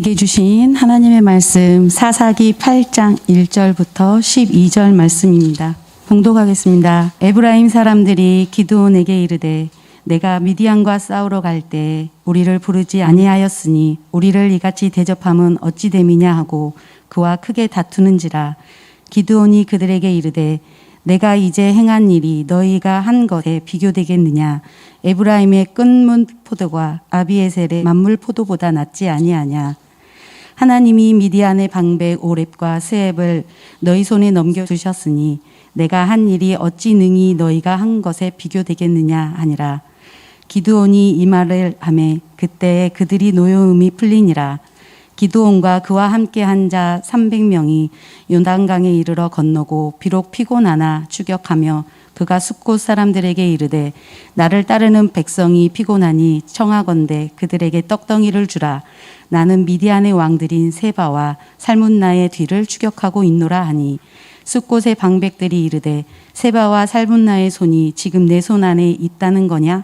우리에게 주신 하나님의 말씀 사사기 8장 1절부터 12절 말씀입니다. 봉독하겠습니다. 에브라임 사람들이 기드온에게 이르되 내가 미디안과 싸우러 갈 때 우리를 부르지 아니하였으니 우리를 이같이 대접함은 어찌 됨이냐 하고 그와 크게 다투는지라. 기드온이 그들에게 이르되 내가 이제 행한 일이 너희가 한 것에 비교되겠느냐. 에브라임의 끈문 포도가 아비에셀의 만물 포도보다 낫지 아니하냐. 하나님이 미디안의 방백 오렙과 스앱을 너희 손에 넘겨주셨으니 내가 한 일이 어찌 능히 너희가 한 것에 비교되겠느냐 하니라. 기드온이 이 말을 하매 그때에 그들이 노여움이 풀리니라. 기드온과 그와 함께 한 자 300명이 요단강에 이르러 건너고 비록 피곤하나 추격하며 그가 숫곳 사람들에게 이르되 나를 따르는 백성이 피곤하니 청하건대 그들에게 떡덩이를 주라. 나는 미디안의 왕들인 세바와 살문나의 뒤를 추격하고 있노라 하니 숫곳의 방백들이 이르되 세바와 살문나의 손이 지금 내 손 안에 있다는 거냐?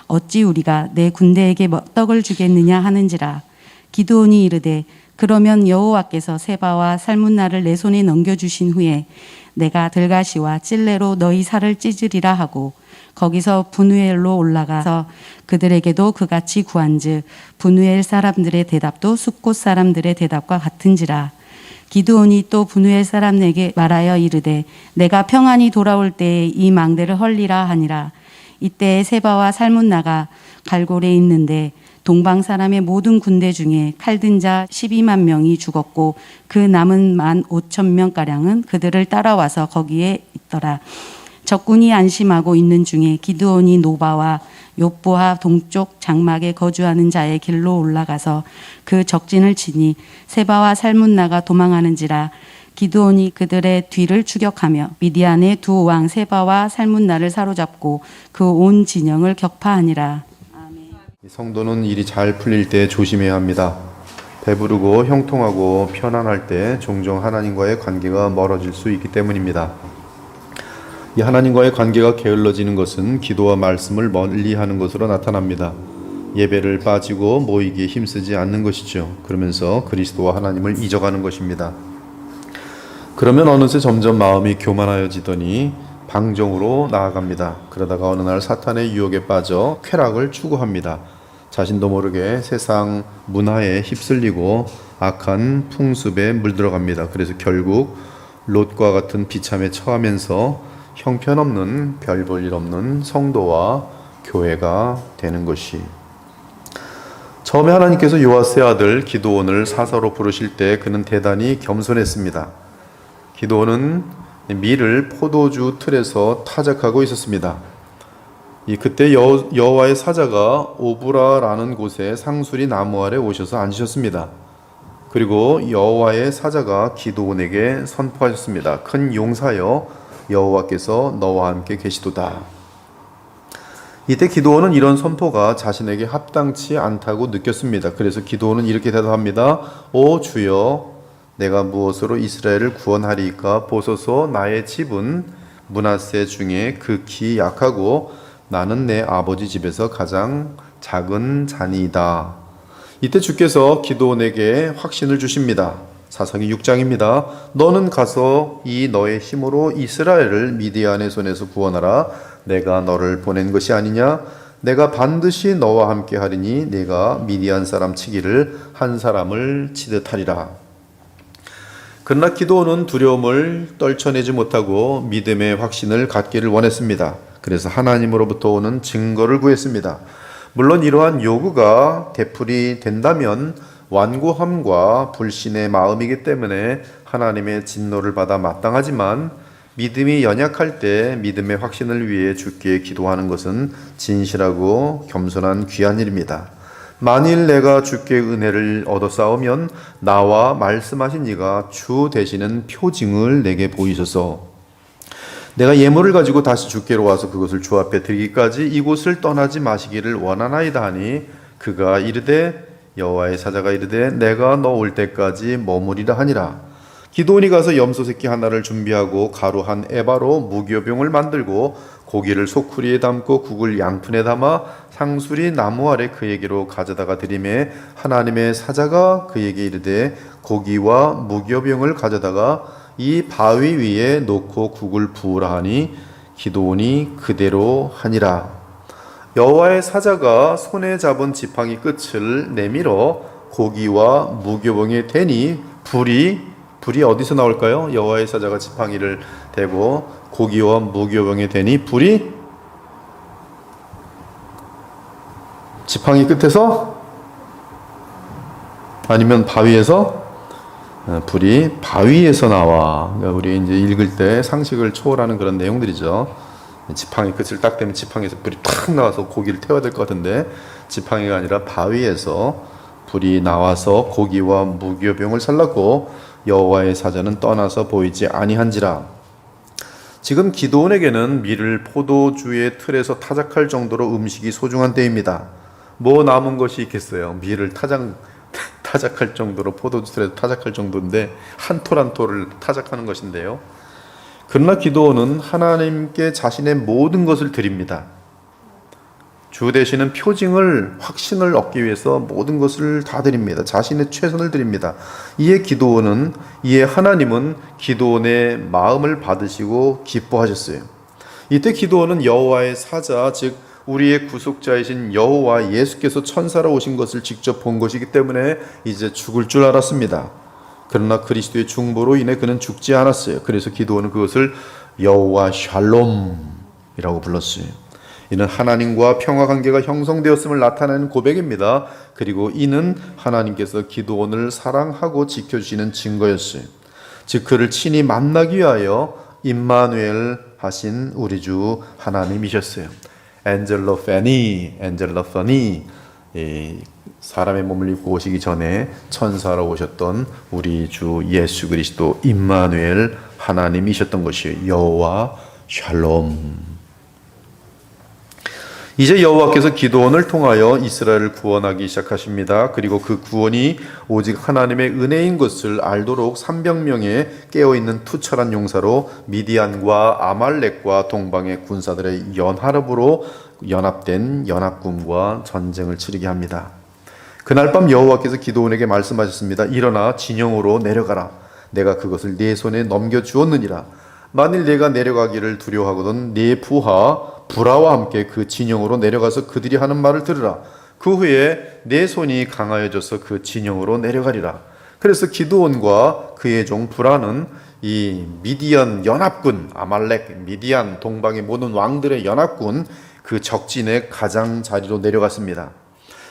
어찌 우리가 내 군대에게 떡을 주겠느냐 하는지라. 기드온이 이르되 그러면 여호와께서 세바와 살문나를 내 손에 넘겨주신 후에 내가 들가시와 찔레로 너희 살을 찢으리라 하고 거기서 분우엘로 올라가서 그들에게도 그같이 구한즉 분우엘 사람들의 대답도 숫곳 사람들의 대답과 같은지라. 기드온이 또 분우엘 사람에게 말하여 이르되 내가 평안히 돌아올 때에 이 망대를 헐리라 하니라. 이때 세바와 살문나가 갈골에 있는데 동방 사람의 모든 군대 중에 칼든 자 12만 명이 죽었고 그 남은 15,000명가량은 그들을 따라와서 거기에 있더라. 적군이 안심하고 있는 중에 기드온이 노바와 욥보하 동쪽 장막에 거주하는 자의 길로 올라가서 그 적진을 치니 세바와 살문나가 도망하는지라. 기드온이 그들의 뒤를 추격하며 미디안의 두 왕 세바와 살문나를 사로잡고 그 온 진영을 격파하니라. 성도는 일이 잘 풀릴 때 조심해야 합니다. 배부르고 형통하고 편안할 때 종종 하나님과의 관계가 멀어질 수 있기 때문입니다. 이 하나님과의 관계가 게을러지는 것은 기도와 말씀을 멀리하는 것으로 나타납니다. 예배를 빠지고 모이기에 힘쓰지 않는 것이죠. 그러면서 그리스도와 하나님을 잊어가는 것입니다. 그러면 어느새 점점 마음이 교만하여지더니 방종으로 나아갑니다. 그러다가 어느 날 사탄의 유혹에 빠져 쾌락을 추구합니다. 자신도 모르게 세상 문화에 휩쓸리고 악한 풍습에 물들어갑니다. 그래서 결국 롯과 같은 비참에 처하면서 형편없는 별 볼 일 없는 성도와 교회가 되는 것이. 처음에 하나님께서 요아스의 아들 기드온을 사사로 부르실 때 그는 대단히 겸손했습니다. 기드온은 밀을 포도주 틀에서 타작하고 있었습니다. 그때 여호와의 사자가 오브라라는 곳에 상수리 나무 아래 오셔서 앉으셨습니다. 그리고 여호와의 사자가 기드온에게 선포하셨습니다. 큰 용사여, 여호와께서 너와 함께 계시도다. 이때 기드온은 이런 선포가 자신에게 합당치 않다고 느꼈습니다. 그래서 기드온은 이렇게 대답합니다. 오 주여, 내가 무엇으로 이스라엘을 구원하리이까? 보소서, 나의 집은 므낫세 중에 극히 약하고 나는 내 아버지 집에서 가장 작은 자니이다. 이때 주께서 기드온에게 확신을 주십니다. 사사기 6장입니다. 너는 가서 이 너의 힘으로 이스라엘을 미디안의 손에서 구원하라. 내가 너를 보낸 것이 아니냐? 내가 반드시 너와 함께 하리니 네가 미디안 사람 치기를 한 사람을 치듯 하리라. 그러나 기드온은 두려움을 떨쳐내지 못하고 믿음의 확신을 갖기를 원했습니다. 그래서 하나님으로부터 오는 증거를 구했습니다. 물론 이러한 요구가 되풀이 된다면 완고함과 불신의 마음이기 때문에 하나님의 진노를 받아 마땅하지만 믿음이 연약할 때 믿음의 확신을 위해 주께 기도하는 것은 진실하고 겸손한 귀한 일입니다. 만일 내가 주께 은혜를 얻어 싸우면 나와 말씀하신 이가 주 되시는 표징을 내게 보이소서. 내가 예물을 가지고 다시 주께로 와서 그것을 주 앞에 드리기까지 이곳을 떠나지 마시기를 원하나이다 하니 그가 이르되 여호와의 사자가 이르되 내가 너 올 때까지 머무리라 하니라. 기드온이 가서 염소 새끼 하나를 준비하고 가루 한 에바로 무교병을 만들고 고기를 소쿠리에 담고 국을 양푼에 담아 상수리 나무 아래 그에게로 가져다가 드리매 하나님의 사자가 그에게 이르되 고기와 무교병을 가져다가 이 바위 위에 놓고 국을 부으라 하니 기드온이 그대로 하니라. 여호와의 사자가 손에 잡은 지팡이 끝을 내밀어 고기와 무교병에 대니 불이 어디서 나올까요? 여호와의 사자가 지팡이를 대고 고기와 무교병에 대니 불이 지팡이 끝에서 아니면 바위에서? 불이 바위에서 나와. 그러니까 우리 이제 읽을 때 상식을 초월하는 그런 내용들이죠. 지팡이 끝을 딱 대면 지팡이에서 불이 탁 나와서 고기를 태워야 될 것 같은데 지팡이가 아니라 바위에서 불이 나와서 고기와 무교병을 살랐고 여호와의 사자는 떠나서 보이지 아니한지라. 지금 기드온에게는 밀을 포도주의 틀에서 타작할 정도로 음식이 소중한 때입니다. 뭐 남은 것이 있겠어요? 밀을 타작할 정도로 포도주 틀에서 타작할 정도인데 한 톨 한 톨을 타작하는 것인데요. 그러나 기드온은 하나님께 자신의 모든 것을 드립니다. 주 되시는 표징을 확신을 얻기 위해서 모든 것을 다 드립니다. 자신의 최선을 드립니다. 이에 하나님은 기드온의 마음을 받으시고 기뻐하셨어요. 이때 기드온은 여호와의 사자, 즉 우리의 구속자이신 여호와 예수께서 천사로 오신 것을 직접 본 것이기 때문에 이제 죽을 줄 알았습니다. 그러나 그리스도의 중보로 인해 그는 죽지 않았어요. 그래서 기드온은 그것을 여호와 샬롬이라고 불렀어요. 이는 하나님과 평화 관계가 형성되었음을 나타내는 고백입니다. 그리고 이는 하나님께서 기드온을 사랑하고 지켜주시는 증거였어요. 즉 그를 친히 만나기 위하여 임마누엘 하신 우리 주 하나님이셨어요. 엔젤로 페니, 사람의 몸을 입고 오시기 전에 천사로 오셨던 우리 주 예수 그리스도 임마누엘 하나님이셨던 것이에요. 여호와 샬롬. 이제 여호와께서 기드온을 통하여 이스라엘을 구원하기 시작하십니다. 그리고 그 구원이 오직 하나님의 은혜인 것을 알도록 300명의 깨어있는 투철한 용사로 미디안과 아말렉과 동방의 군사들의 연합으로 연합된 연합군과 전쟁을 치르게 합니다. 그날 밤 여호와께서 기드온에게 말씀하셨습니다. 일어나 진영으로 내려가라. 내가 그것을 네 손에 넘겨주었느니라. 만일 내가 내려가기를 두려워하거든 네 부하 브라와 함께 그 진영으로 내려가서 그들이 하는 말을 들으라. 그 후에 내 손이 강하여져서 그 진영으로 내려가리라. 그래서 기드온과 그의 종 브라는 이 미디안 연합군, 아말렉, 미디안, 동방의 모든 왕들의 연합군 그 적진의 가장자리로 내려갔습니다.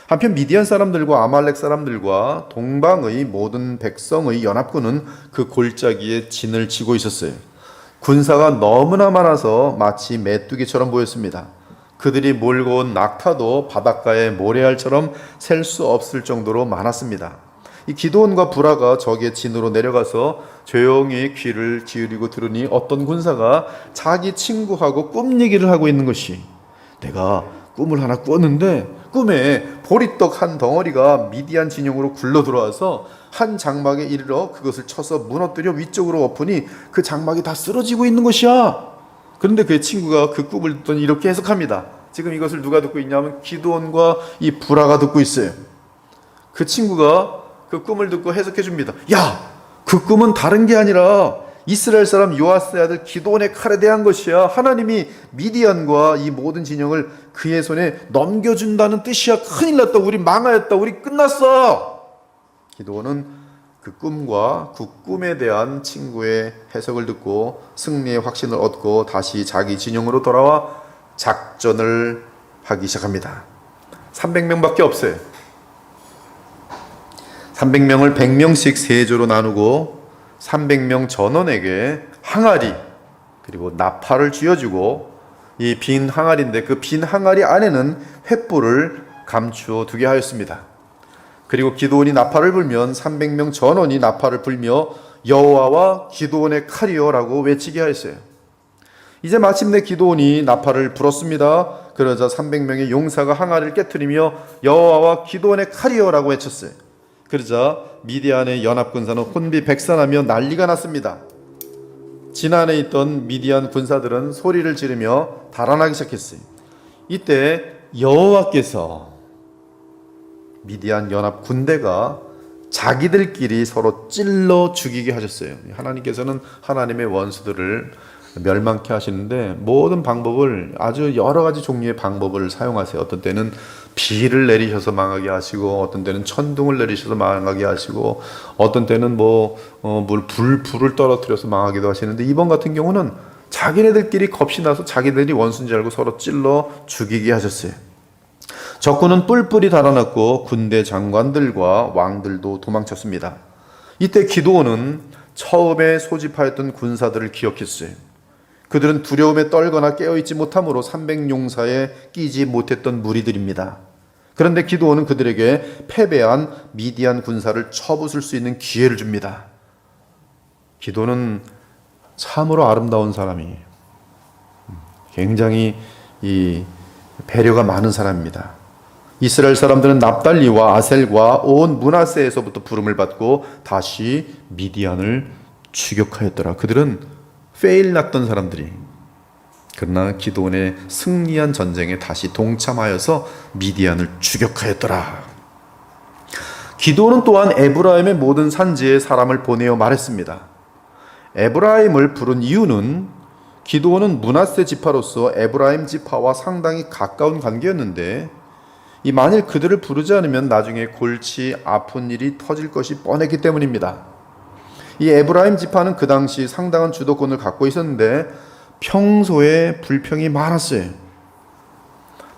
한편 미디안 사람들과 아말렉 사람들과 동방의 모든 백성의 연합군은 그 골짜기에 진을 치고 있었어요. 군사가 너무나 많아서 마치 메뚜기처럼 보였습니다. 그들이 몰고 온 낙타도 바닷가의 모래알처럼 셀 수 없을 정도로 많았습니다. 이 기드온과 브라가 적의 진으로 내려가서 조용히 귀를 기울이고 들으니 어떤 군사가 자기 친구하고 꿈 얘기를 하고 있는 것이, 내가 꿈을 하나 꿨는데 꿈에 보리떡 한 덩어리가 미디안 진영으로 굴러 들어와서 한 장막에 이르러 그것을 쳐서 무너뜨려 위쪽으로 엎으니 그 장막이 다 쓰러지고 있는 것이야. 그런데 그의 친구가 그 꿈을 듣더니 이렇게 해석합니다. 지금 이것을 누가 듣고 있냐면 기드온과 이 브라가 듣고 있어요. 그 친구가 그 꿈을 듣고 해석해 줍니다. 야, 그 꿈은 다른 게 아니라 이스라엘 사람 요아스의 아들 기드온의 칼에 대한 것이야. 하나님이 미디안과 이 모든 진영을 그의 손에 넘겨준다는 뜻이야. 큰일 났다. 우리 망하였다. 우리 끝났어. 기드온은 그 꿈과 그 꿈에 대한 친구의 해석을 듣고 승리의 확신을 얻고 다시 자기 진영으로 돌아와 작전을 하기 시작합니다. 300명밖에 없어요. 300명을 100명씩 세 조로 나누고 300명 전원에게 항아리 그리고 나팔을 쥐어주고, 이 빈 항아리인데 그 빈 항아리 안에는 횃불을 감추어 두게 하였습니다. 그리고 기드온이 나팔을 불면 300명 전원이 나팔을 불며 여호와와 기드온의 칼이요라고 외치게 하였어요. 이제 마침내 기드온이 나팔을 불었습니다. 그러자 300명의 용사가 항아리를 깨트리며 여호와와 기드온의 칼이요라고 외쳤어요. 그러자 미디안의 연합군사는 혼비백산하며 난리가 났습니다. 진안에 있던 미디안 군사들은 소리를 지르며 달아나기 시작했어요. 이때 여호와께서 미디안 연합 군대가 자기들끼리 서로 찔러 죽이게 하셨어요. 하나님께서는 하나님의 원수들을 멸망케 하시는데 모든 방법을, 아주 여러 가지 종류의 방법을 사용하세요. 어떤 때는 비를 내리셔서 망하게 하시고, 어떤 때는 천둥을 내리셔서 망하게 하시고, 어떤 때는 불을 떨어뜨려서 망하기도 하시는데, 이번 같은 경우는 자기네들끼리 겁이 나서 자기들이 원수인 줄 알고 서로 찔러 죽이게 하셨어요. 적군은 뿔뿔이 달아났고 군대 장관들과 왕들도 도망쳤습니다. 이때 기드온은 처음에 소집하였던 군사들을 기억했어요. 그들은 두려움에 떨거나 깨어있지 못함으로 300용사에 끼지 못했던 무리들입니다. 그런데 기드온은 그들에게 패배한 미디안 군사를 쳐부술 수 있는 기회를 줍니다. 기드온은 참으로 아름다운 사람이에요. 굉장히 배려가 많은 사람입니다. 이스라엘 사람들은 납달리와 아셀과 온 므낫세에서부터 부름을 받고 다시 미디안을 추격하였더라. 그들은 페일 났던 사람들이, 그러나 기드온의 승리한 전쟁에 다시 동참하여서 미디안을 추격하였더라. 기드온은 또한 에브라임의 모든 산지에 사람을 보내어 말했습니다. 에브라임을 부른 이유는 기드온은 므낫세 지파로서 에브라임 지파와 상당히 가까운 관계였는데, 만일 그들을 부르지 않으면 나중에 골치 아픈 일이 터질 것이 뻔했기 때문입니다. 이 에브라임 지파는 그 당시 상당한 주도권을 갖고 있었는데 평소에 불평이 많았어요.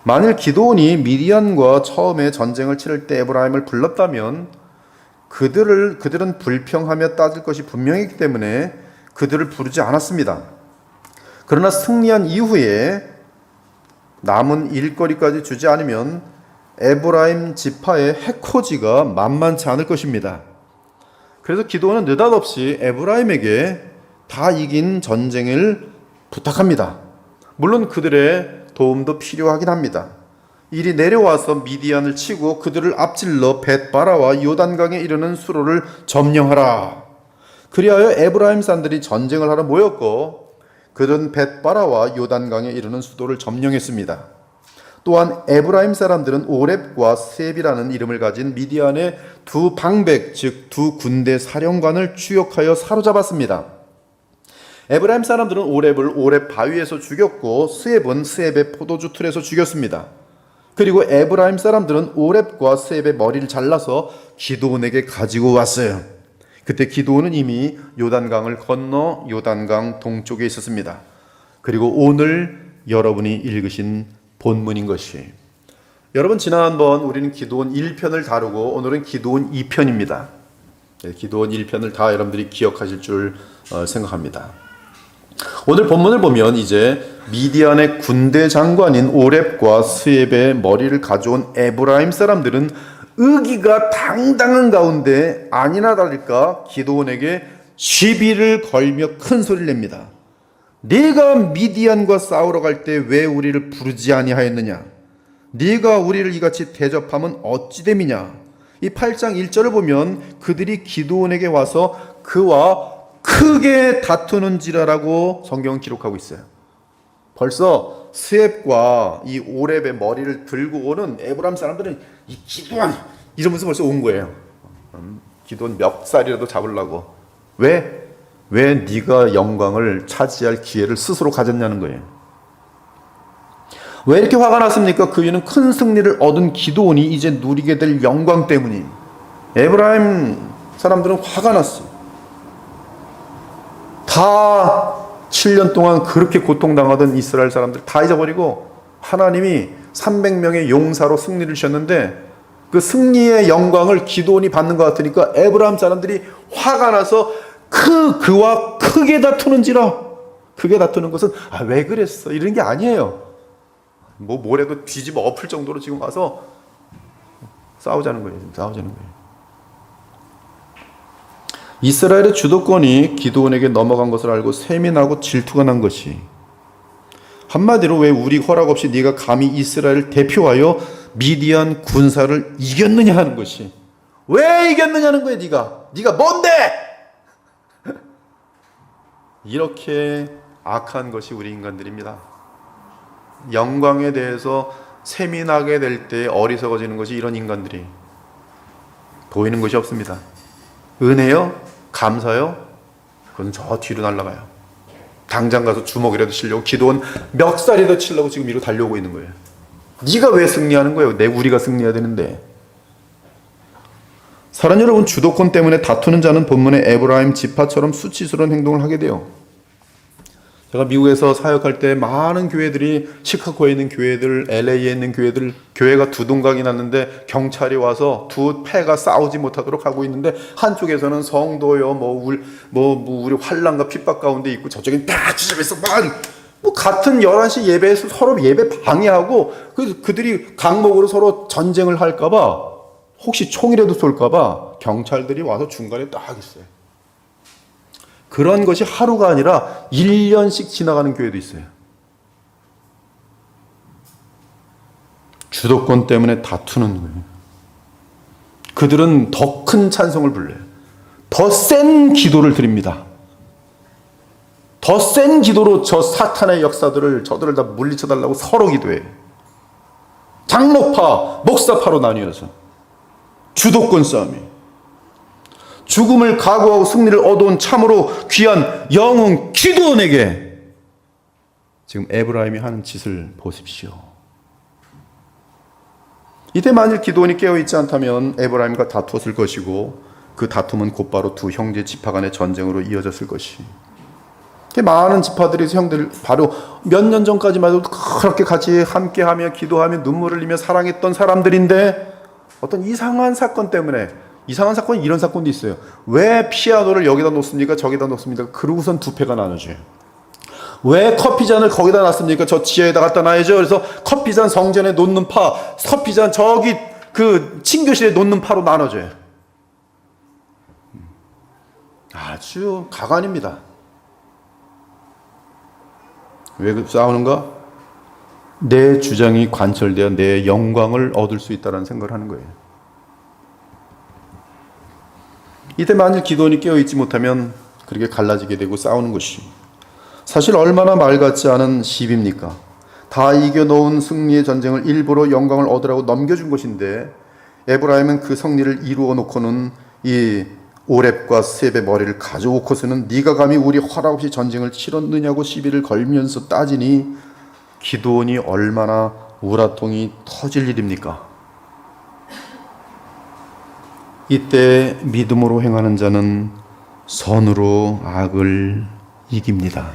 만일 기드온이 미디안과 처음에 전쟁을 치를 때 에브라임을 불렀다면 그들은 불평하며 따질 것이 분명했기 때문에 그들을 부르지 않았습니다. 그러나 승리한 이후에 남은 일거리까지 주지 않으면 에브라임 지파의 해코지가 만만치 않을 것입니다. 그래서 기드온은 느닷없이 에브라임에게 다 이긴 전쟁을 부탁합니다. 물론 그들의 도움도 필요하긴 합니다. 이리 내려와서 미디안을 치고 그들을 앞질러 벳바라와 요단강에 이르는 수로를 점령하라. 그리하여 에브라임 산들이 전쟁을 하러 모였고 그들은 벳바라와 요단강에 이르는 수도를 점령했습니다. 또한 에브라임 사람들은 오렙과 스앱이라는 이름을 가진 미디안의 두 방백, 즉 두 군대 사령관을 추격하여 사로잡았습니다. 에브라임 사람들은 오렙을 오렙 바위에서 죽였고 스앱은 스앱의 포도주 틀에서 죽였습니다. 그리고 에브라임 사람들은 오렙과 스앱의 머리를 잘라서 기드온에게 가지고 왔어요. 그때 기드온은 이미 요단강을 건너 요단강 동쪽에 있었습니다. 그리고 오늘 여러분이 읽으신 본문인 것이, 여러분 지난번 우리는 기드온 1편을 다루고 오늘은 기드온 2편입니다. 기드온 1편을 다 여러분들이 기억하실 줄 생각합니다. 오늘 본문을 보면 이제 미디안의 군대 장관인 오렙과 스앱의 머리를 가져온 에브라임 사람들은 의기가 당당한 가운데 아니나 다를까 기드온에게 시비를 걸며 큰 소리를 냅니다. 네가 미디안과 싸우러 갈 때 왜 우리를 부르지 아니하였느냐? 네가 우리를 이같이 대접하면 어찌 됨이냐? 이 8장 1절을 보면 그들이 기드온에게 와서 그와 크게 다투는지라라고 성경은 기록하고 있어요. 벌써 스앱과 이 오렙의 머리를 들고 오는 에브라임 사람들은 이 기드온 이러면서 벌써 온 거예요. 기드온 멱살이라도 잡으려고. 왜 네가 영광을 차지할 기회를 스스로 가졌냐는 거예요. 왜 이렇게 화가 났습니까? 그 이유는 큰 승리를 얻은 기드온이 이제 누리게 될 영광 때문이. 에브라임 사람들은 화가 났어요. 다 7년 동안 그렇게 고통당하던 이스라엘 사람들 다 잊어버리고 하나님이 300명의 용사로 승리를 주셨는데 그 승리의 영광을 기드온이 받는 것 같으니까 에브라임 사람들이 화가 나서 그와 크게 다투는지라. 크게 다투는 것은 왜 그랬어 이런 게 아니에요. 뭐래도 뒤집어 엎을 정도로 지금 와서 싸우자는 거예요. 이스라엘의 주도권이 기드온에게 넘어간 것을 알고 셈이 나고 질투가 난 것이, 한마디로 왜 우리 허락 없이 네가 감히 이스라엘을 대표하여 미디안 군사를 이겼느냐 하는 것이. 왜 이겼느냐는 거예요. 네가 뭔데? 이렇게 악한 것이 우리 인간들입니다. 영광에 대해서 세민하게 될 때 어리석어지는 것이 이런 인간들이 보이는 것이 없습니다. 은혜요? 감사요? 그건 저 뒤로 날아가요. 당장 가서 주먹이라도 치려고, 기도원 멱살이라도 치려고 지금 이리로 달려오고 있는 거예요. 네가 왜 승리하는 거예요? 우리가 승리해야 되는데. 사랑하는 여러분, 주도권 때문에 다투는 자는 본문의 에브라임 지파처럼 수치스러운 행동을 하게 돼요. 제가 미국에서 사역할 때 많은 교회들이, 시카고에 있는 교회들, LA에 있는 교회들, 교회가 두 동강이 났는데 경찰이 와서 두 패가 싸우지 못하도록 하고 있는데, 한쪽에서는 성도요 우리 환난과 핍박 가운데 있고, 저쪽엔 다 주집에서 뭐 같은 11시 예배에서 서로 예배 방해하고, 그들이 강목으로 서로 전쟁을 할까봐, 혹시 총이라도 쏠까봐 경찰들이 와서 중간에 딱 있어요. 그런 것이 하루가 아니라 1년씩 지나가는 교회도 있어요. 주도권 때문에 다투는 거예요. 그들은 더 큰 찬송을 불러요. 더 센 기도를 드립니다. 더 센 기도로 저 사탄의 역사들을, 저들을 다 물리쳐달라고 서로 기도해요. 장로파, 목사파로 나뉘어서 주도권 싸움이. 죽음을 각오하고 승리를 얻어온 참으로 귀한 영웅 기드온에게 지금 에브라임이 하는 짓을 보십시오. 이때 만일 기드온이 깨어있지 않다면 에브라임과 다투었을 것이고, 그 다툼은 곧바로 두 형제 지파 간의 전쟁으로 이어졌을 것이. 많은 지파들이 형들, 바로 몇 년 전까지만 해도 그렇게 같이 함께하며 기도하며 눈물을 흘리며 사랑했던 사람들인데, 어떤 이상한 사건 때문에, 이상한 사건이 이런 사건도 있어요. 왜 피아노를 여기다 놓습니까? 저기다 놓습니까? 그러고선 두 패가 나눠져요. 왜 커피잔을 거기다 놨습니까? 저 지하에다 갖다 놔야죠. 그래서 커피잔 성전에 놓는 파, 커피잔 저기 그 친교실에 놓는 파로 나눠져요. 아주 가관입니다. 왜 싸우는가? 내 주장이 관철되어 내 영광을 얻을 수 있다는 생각을 하는 거예요. 이때 만일 기도원이 깨어있지 못하면 그렇게 갈라지게 되고 싸우는 것이 사실 얼마나 말 같지 않은 시비입니까? 다 이겨놓은 승리의 전쟁을 일부러 영광을 얻으라고 넘겨준 것인데, 에브라임은 그 승리를 이루어 놓고는 이 오렙과 셉의 머리를 가져오고서는 네가 감히 우리 허락 없이 전쟁을 치렀느냐고 시비를 걸면서 따지니, 기도원이 얼마나 우라통이 터질 일입니까? 이때 믿음으로 행하는 자는 선으로 악을 이깁니다.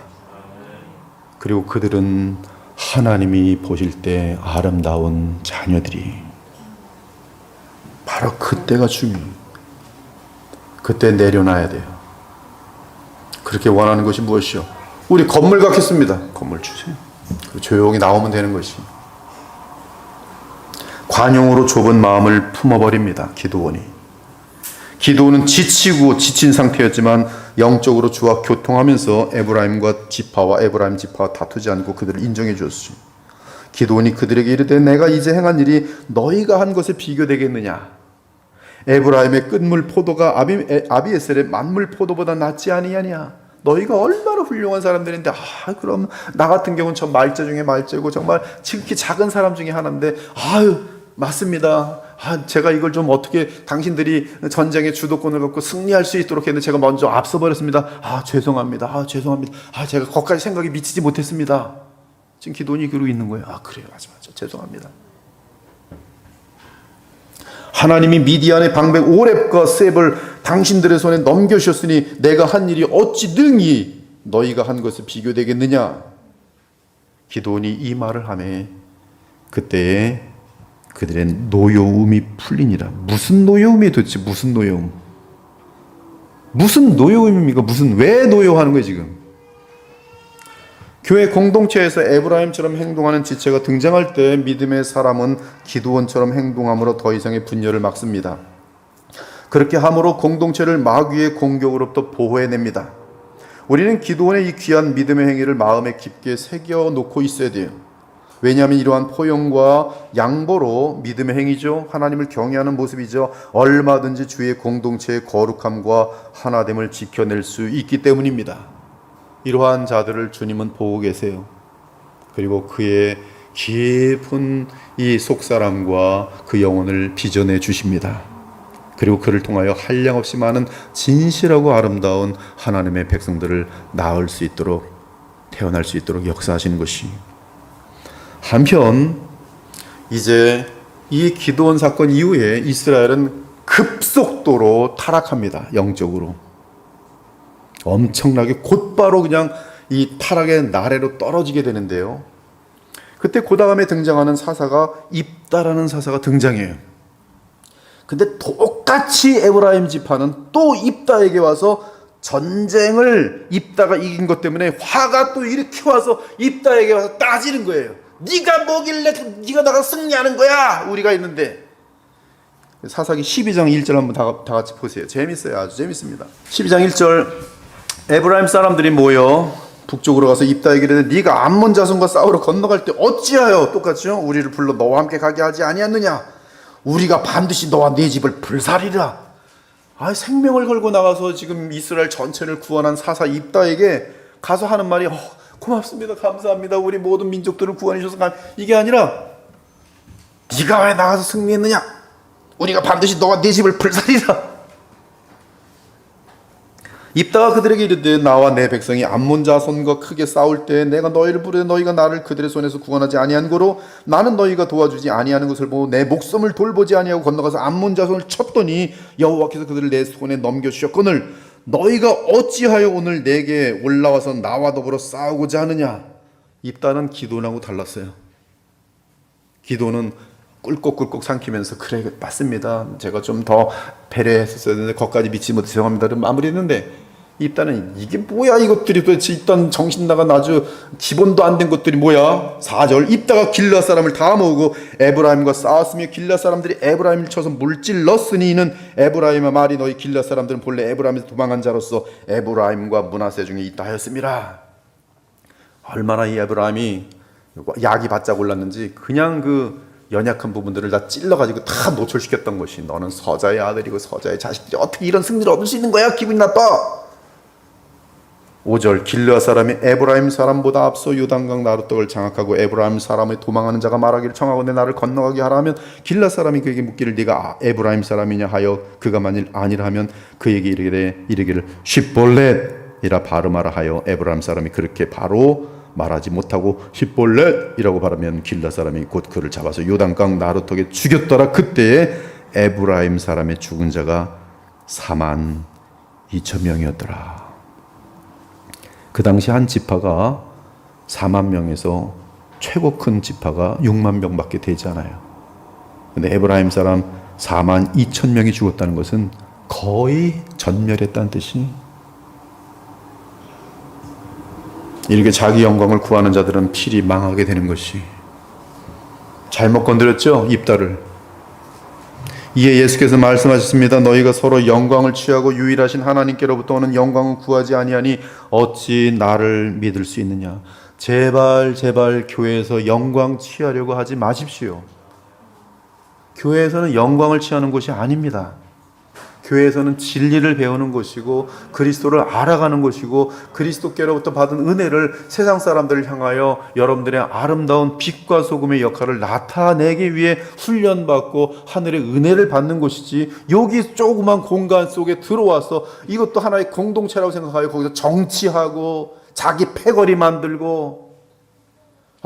그리고 그들은 하나님이 보실 때 아름다운 자녀들이, 바로 그때가 중요해요. 그때 내려놔야 돼요. 그렇게 원하는 것이 무엇이요? 우리 건물 갖겠습니다. 건물 주세요. 조용히 나오면 되는 것이. 관용으로 좁은 마음을 품어버립니다. 기드온이. 기드온은 지치고 지친 상태였지만 영적으로 주와 교통하면서 에브라임과 지파와 에브라임 지파와 다투지 않고 그들을 인정해 주었습니다. 기드온이 그들에게 이르되 내가 이제 행한 일이 너희가 한 것에 비교되겠느냐? 에브라임의 끝물 포도가 아비에셀의 만물 포도보다 낫지 아니하냐? 너희가 얼마나 훌륭한 사람들인데, 그럼 나 같은 경우는 저 말자 중에 말자고 정말 지극히 작은 사람 중에 하나인데, 맞습니다. 제가 이걸 좀 어떻게 당신들이 전쟁의 주도권을 갖고 승리할 수 있도록 했는데 제가 먼저 앞서버렸습니다. 죄송합니다. 죄송합니다. 제가 거기까지 생각이 미치지 못했습니다. 지금 기도원이 그러고 있는 거예요. 그래요. 맞아. 죄송합니다. 하나님이 미디안의 방백 오렙과 셉을 당신들의 손에 넘겨주셨으니 내가 한 일이 어찌 능히 너희가 한 것에 비교되겠느냐? 기도원이 이 말을 하매 그때에 그들의 노여움이 풀리니라. 무슨 노여움이 도대체 무슨 노여움? 무슨 노여움입니까? 왜 노여워하는 거예요 지금? 교회 공동체에서 에브라임처럼 행동하는 지체가 등장할 때 믿음의 사람은 기드온처럼 행동함으로 더 이상의 분열을 막습니다. 그렇게 함으로 공동체를 마귀의 공격으로부터 보호해냅니다. 우리는 기드온의 이 귀한 믿음의 행위를 마음에 깊게 새겨놓고 있어야 돼요. 왜냐하면 이러한 포용과 양보로 믿음의 행위죠. 하나님을 경외하는 모습이죠. 얼마든지 주의 공동체의 거룩함과 하나됨을 지켜낼 수 있기 때문입니다. 이러한 자들을 주님은 보고 계세요. 그리고 그의 깊은 이 속사람과 그 영혼을 빚어내 주십니다. 그리고 그를 통하여 한량없이 많은 진실하고 아름다운 하나님의 백성들을 낳을 수 있도록, 태어날 수 있도록 역사하시는 것이. 한편 이제 이 기드온 사건 이후에 이스라엘은 급속도로 타락합니다. 영적으로 엄청나게 곧바로 그냥 이 타락의 나래로 떨어지게 되는데요. 그때 그 다음에 등장하는 사사가 입다라는 사사가 등장해요. 근데 똑같이 에브라임 지파는 또 입다에게 와서 전쟁을 입다가 이긴 것 때문에 화가 또 이렇게 와서 입다에게 와서 따지는 거예요. 네가 뭐길래 네가 나가 승리하는 거야? 우리가 있는데. 사사기 12장 1절 한번 다 같이 보세요. 재밌어요. 아주 재밌습니다. 12장 1절 에브라임 사람들이 모여 북쪽으로 가서 입다에게 이르되 네가 암몬 자손과 싸우러 건너갈 때 어찌하여 똑같이요 우리를 불러 너와 함께 가게 하지 아니하느냐? 우리가 반드시 너와 네 집을 불살이라. 생명을 걸고 나가서 지금 이스라엘 전체를 구원한 사사 입다에게 가서 하는 말이 고맙습니다. 감사합니다. 우리 모든 민족들을 구원해 주셔서 이게 아니라 네가 왜 나가서 승리했느냐? 우리가 반드시 너와 네 집을 불살이라. 입다가 그들에게 이르되 나와 내 백성이 암몬 자손과 크게 싸울 때 내가 너희를 부르되 너희가 나를 그들의 손에서 구원하지 아니한 고로 나는 너희가 도와주지 아니하는 것을 보고 내 목숨을 돌보지 아니하고 건너가서 암몬 자손을 쳤더니 여호와께서 그들을 내 손에 넘겨주셨거늘 너희가 어찌하여 오늘 내게 올라와서 나와 더불어 싸우고자 하느냐? 입다는 기도원하고 달랐어요. 기도는 꿀꺽꿀꺽 삼키면서 그래 맞습니다. 제가 좀 더 배려했었어야 되는데 거기까지 믿지 못해 죄송합니다. 마무리했는데 입다는 이게 뭐야 이것들이 도대체 일단 정신 나간 아주 기본도 안 된 것들이 뭐야? 4절 입다가 길르앗 사람을 다 모으고 에브라임과 싸웠으며 길르앗 사람들이 에브라임을 쳐서 물질렀으니 이는 에브라임의 말이 너희 길르앗 사람들은 본래 에브라임에서 도망한 자로서 에브라임과 므낫세 중에 있다 하였습니다. 얼마나 이 에브라임이 약이 바짝 올랐는지 그냥 그 연약한 부분들을 다 찔러가지고 다 노출시켰던 것이 너는 서자의 아들이고 서자의 자식들이 어떻게 이런 승리를 얻을 수 있는 거야? 기분이 나빠. 5절 길르앗 사람이 에브라임 사람보다 앞서 요단강 나루떡을 장악하고 에브라임 사람의 도망하는 자가 말하기를 청하고 내 나를 건너가게 하라 하면 길르앗 사람이 그에게 묻기를 네가 에브라임 사람이냐 하여 그가 만일 아니라 하면 그에게 이르기를 쉿볼렛이라 발음하라 하여 에브라임 사람이 그렇게 바로 말하지 못하고 쉿볼렛이라고 발하면 길르앗 사람이 곧 그를 잡아서 요단강 나루턱에 죽였더라. 그때에 에브라임 사람의 죽은 자가 42,000명이었더라. 그 당시 한 지파가 4만 명에서 최고 큰 지파가 6만 명밖에 되지 않아요. 근데 에브라임 사람 42,000명이 죽었다는 것은 거의 전멸했다는 뜻이. 이렇게 자기 영광을 구하는 자들은 필히 망하게 되는 것이. 잘못 건드렸죠? 입다를. 이에 예수께서 말씀하셨습니다. 너희가 서로 영광을 취하고 유일하신 하나님께로부터 오는 영광을 구하지 아니하니 어찌 나를 믿을 수 있느냐. 제발 교회에서 영광 취하려고 하지 마십시오. 교회에서는 영광을 취하는 곳이 아닙니다. 교회에서는 진리를 배우는 것이고 그리스도를 알아가는 것이고 그리스도께로부터 받은 은혜를 세상 사람들을 향하여 여러분들의 아름다운 빛과 소금의 역할을 나타내기 위해 훈련받고 하늘의 은혜를 받는 것이지, 여기 조그만 공간 속에 들어와서 이것도 하나의 공동체라고 생각하여 거기서 정치하고 자기 패거리 만들고.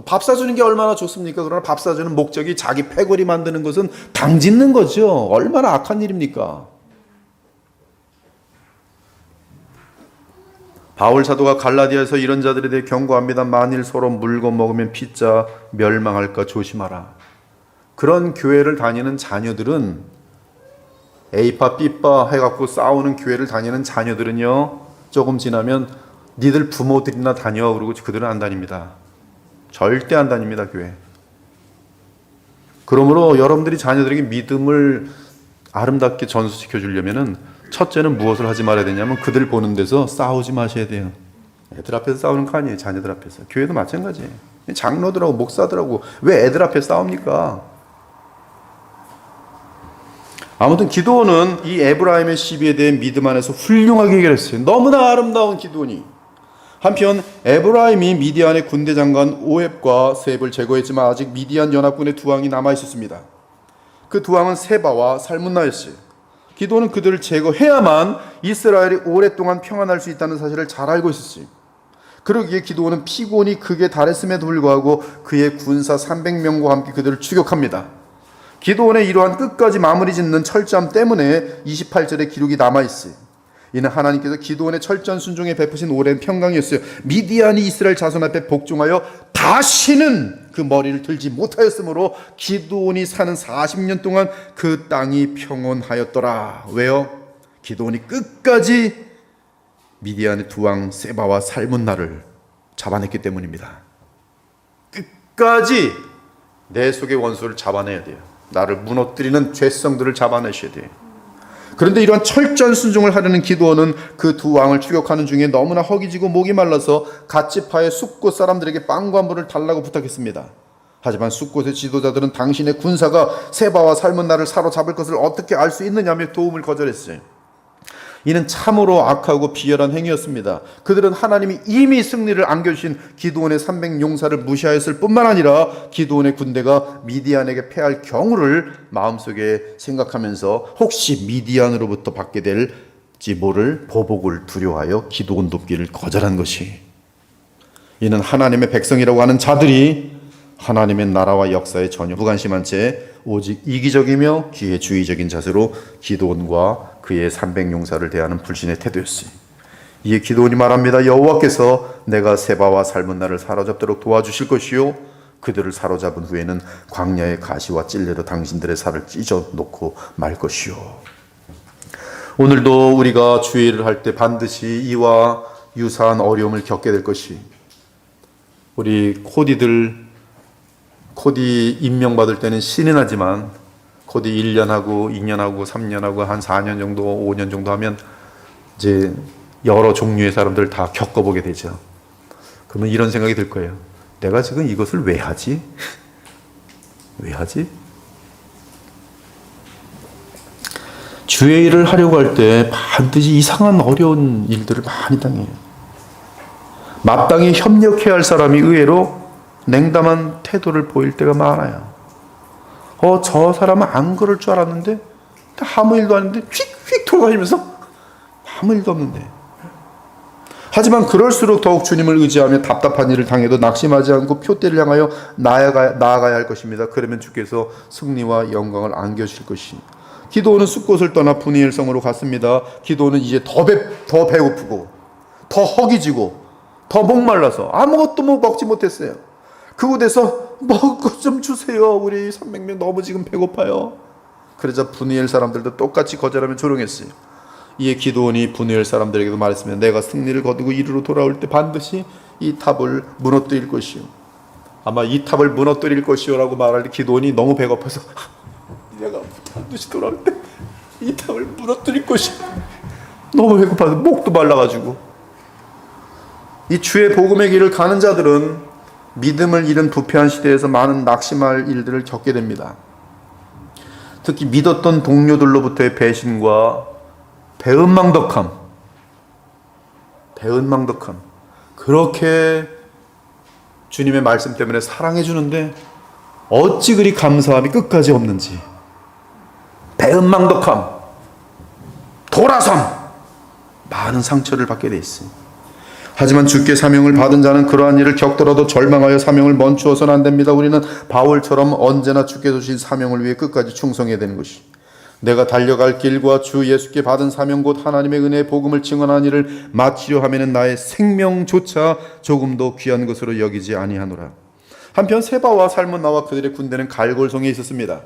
밥 사주는 게 얼마나 좋습니까? 그러나 밥 사주는 목적이 자기 패거리 만드는 것은 당 짓는 거죠. 얼마나 악한 일입니까? 바울 사도가 갈라디아에서 이런 자들에 대해 경고합니다. 만일 서로 물고 먹으면 피자 멸망할까 조심하라. 그런 교회를 다니는 자녀들은, A파 B파 해갖고 싸우는 교회를 다니는 자녀들은요, 조금 지나면 니들 부모들이나 다녀 그러고 그들은 안 다닙니다. 절대 안 다닙니다, 교회. 그러므로 여러분들이 자녀들에게 믿음을 아름답게 전수시켜 주려면은 첫째는 무엇을 하지 말아야 되냐면 그들 보는 데서 싸우지 마셔야 돼요. 애들 앞에서 싸우는 거 아니에요. 자녀들 앞에서. 교회도 마찬가지예요. 장로들하고 목사들하고 왜 애들 앞에 싸웁니까? 아무튼 기드온은 이 에브라임의 시비에 대해 믿음 안에서 훌륭하게 해결했어요. 너무나 아름다운 기드온이. 한편 에브라임이 미디안의 군대 장관 오앱과 세입을 제거했지만 아직 미디안 연합군의 두 왕이 남아 있었습니다. 그 두 왕은 세바와 살문나였어요. 기도는 그들을 제거해야만 이스라엘이 오랫동안 평안할 수 있다는 사실을 잘 알고 있었어요. 그러기에 기도는 피곤이 극에 달했음에도 불구하고 그의 군사 300명과 함께 그들을 추격합니다. 기도원의 이러한 끝까지 마무리 짓는 철저함 때문에 28절의 기록이 남아있어요. 이는 하나님께서 기도원의 철저한 순종에 베푸신 오랜 평강이었어요. 미디안이 이스라엘 자손 앞에 복종하여 다시는 그 머리를 들지 못하였으므로 기도원이 사는 40년 동안 그 땅이 평온하였더라. 왜요? 기도원이 끝까지 미디안의 두 왕 세바와 살문나를 잡아냈기 때문입니다. 끝까지 내 속의 원수를 잡아내야 돼요. 나를 무너뜨리는 죄성들을 잡아내셔야 돼요. 그런데 이러한 철저한 순종을 하려는 기도원은 그 두 왕을 추격하는 중에 너무나 허기지고 목이 말라서 갓지파의 숫곳 사람들에게 빵과 물을 달라고 부탁했습니다. 하지만 숫곳의 지도자들은 당신의 군사가 세바와 살문나를 사로잡을 것을 어떻게 알 수 있느냐며 도움을 거절했어요. 이는 참으로 악하고 비열한 행위였습니다. 그들은 하나님이 이미 승리를 안겨주신 기드온의 300용사를 무시하였을 뿐만 아니라 기드온의 군대가 미디안에게 패할 경우를 마음속에 생각하면서 혹시 미디안으로부터 받게 될지 모를 보복을 두려워하여 기드온 돕기를 거절한 것이, 이는 하나님의 백성이라고 하는 자들이 하나님의 나라와 역사에 전혀 무관심한 채 오직 이기적이며 기회주의적인 자세로 기드온과 그의 300용사를 대하는 불신의 태도였어요. 이에 기드온이 말합니다. 여호와께서 내가 세바와 살문나를 사로잡도록 도와주실 것이요 그들을 사로잡은 후에는 광야의 가시와 찔레로 당신들의 살을 찢어 놓고 말 것이요. 오늘도 우리가 주의 일을 할 때 반드시 이와 유사한 어려움을 겪게 될 것이, 우리 코디 임명받을 때는 신이 나지만 코디 1년하고 2년하고 3년하고 한 4년 정도 5년 정도 하면 이제 여러 종류의 사람들을 다 겪어보게 되죠. 그러면 이런 생각이 들 거예요. 내가 지금 이것을 왜 하지? 왜 하지? 주의 일을 하려고 할 때 반드시 이상한 어려운 일들을 많이 당해요. 마땅히 협력해야 할 사람이 의외로 냉담한 태도를 보일 때가 많아요. 저 사람은 안 그럴 줄 알았는데 아무 일도 아닌데 휙휙 돌아다니면서 아무 일도 없는데. 하지만 그럴수록 더욱 주님을 의지하며 답답한 일을 당해도 낙심하지 않고 표대를 향하여 나아가야 할 것입니다. 그러면 주께서 승리와 영광을 안겨주실 것이. 기드온은 숫곳을 떠나 브니엘 성으로 갔습니다. 기드온은 이제 더 배고프고 더 허기지고 더 목말라서 아무것도 먹지 못했어요. 그곳에서 먹을 것 좀 주세요. 우리 300명 너무 지금 배고파요. 그러자 브니엘 사람들도 똑같이 거절하며 조롱했어요. 이에 기드온이 브니엘 사람들에게도 말했습니다. 내가 승리를 거두고 이리로 돌아올 때 반드시 이 탑을 무너뜨릴 것이요. 아마 이 탑을 무너뜨릴 것이요 라고 말할 때 기드온이 너무 배고파서 내가 반드시 돌아올 때 이 탑을 무너뜨릴 것이요. 너무 배고파서 목도 말라가지고. 이 주의 복음의 길을 가는 자들은 믿음을 잃은 부패한 시대에서 많은 낙심할 일들을 겪게 됩니다. 특히 믿었던 동료들로부터의 배신과 배은망덕함. 그렇게 주님의 말씀 때문에 사랑해 주는데 어찌 그리 감사함이 끝까지 없는지. 배은망덕함, 돌아섬, 많은 상처를 받게 돼 있어요. 하지만 주께 사명을 받은 자는 그러한 일을 겪더라도 절망하여 사명을 멈추어서는 안 됩니다. 우리는 바울처럼 언제나 주께서 주신 사명을 위해 끝까지 충성해야 되는 것이, 내가 달려갈 길과 주 예수께 받은 사명 곧 하나님의 은혜의 복음을 증언하는 일을 마치려 하면은 나의 생명조차 조금도 귀한 것으로 여기지 아니하노라. 한편 세바와 살문나와 그들의 군대는 갈골성에 있었습니다.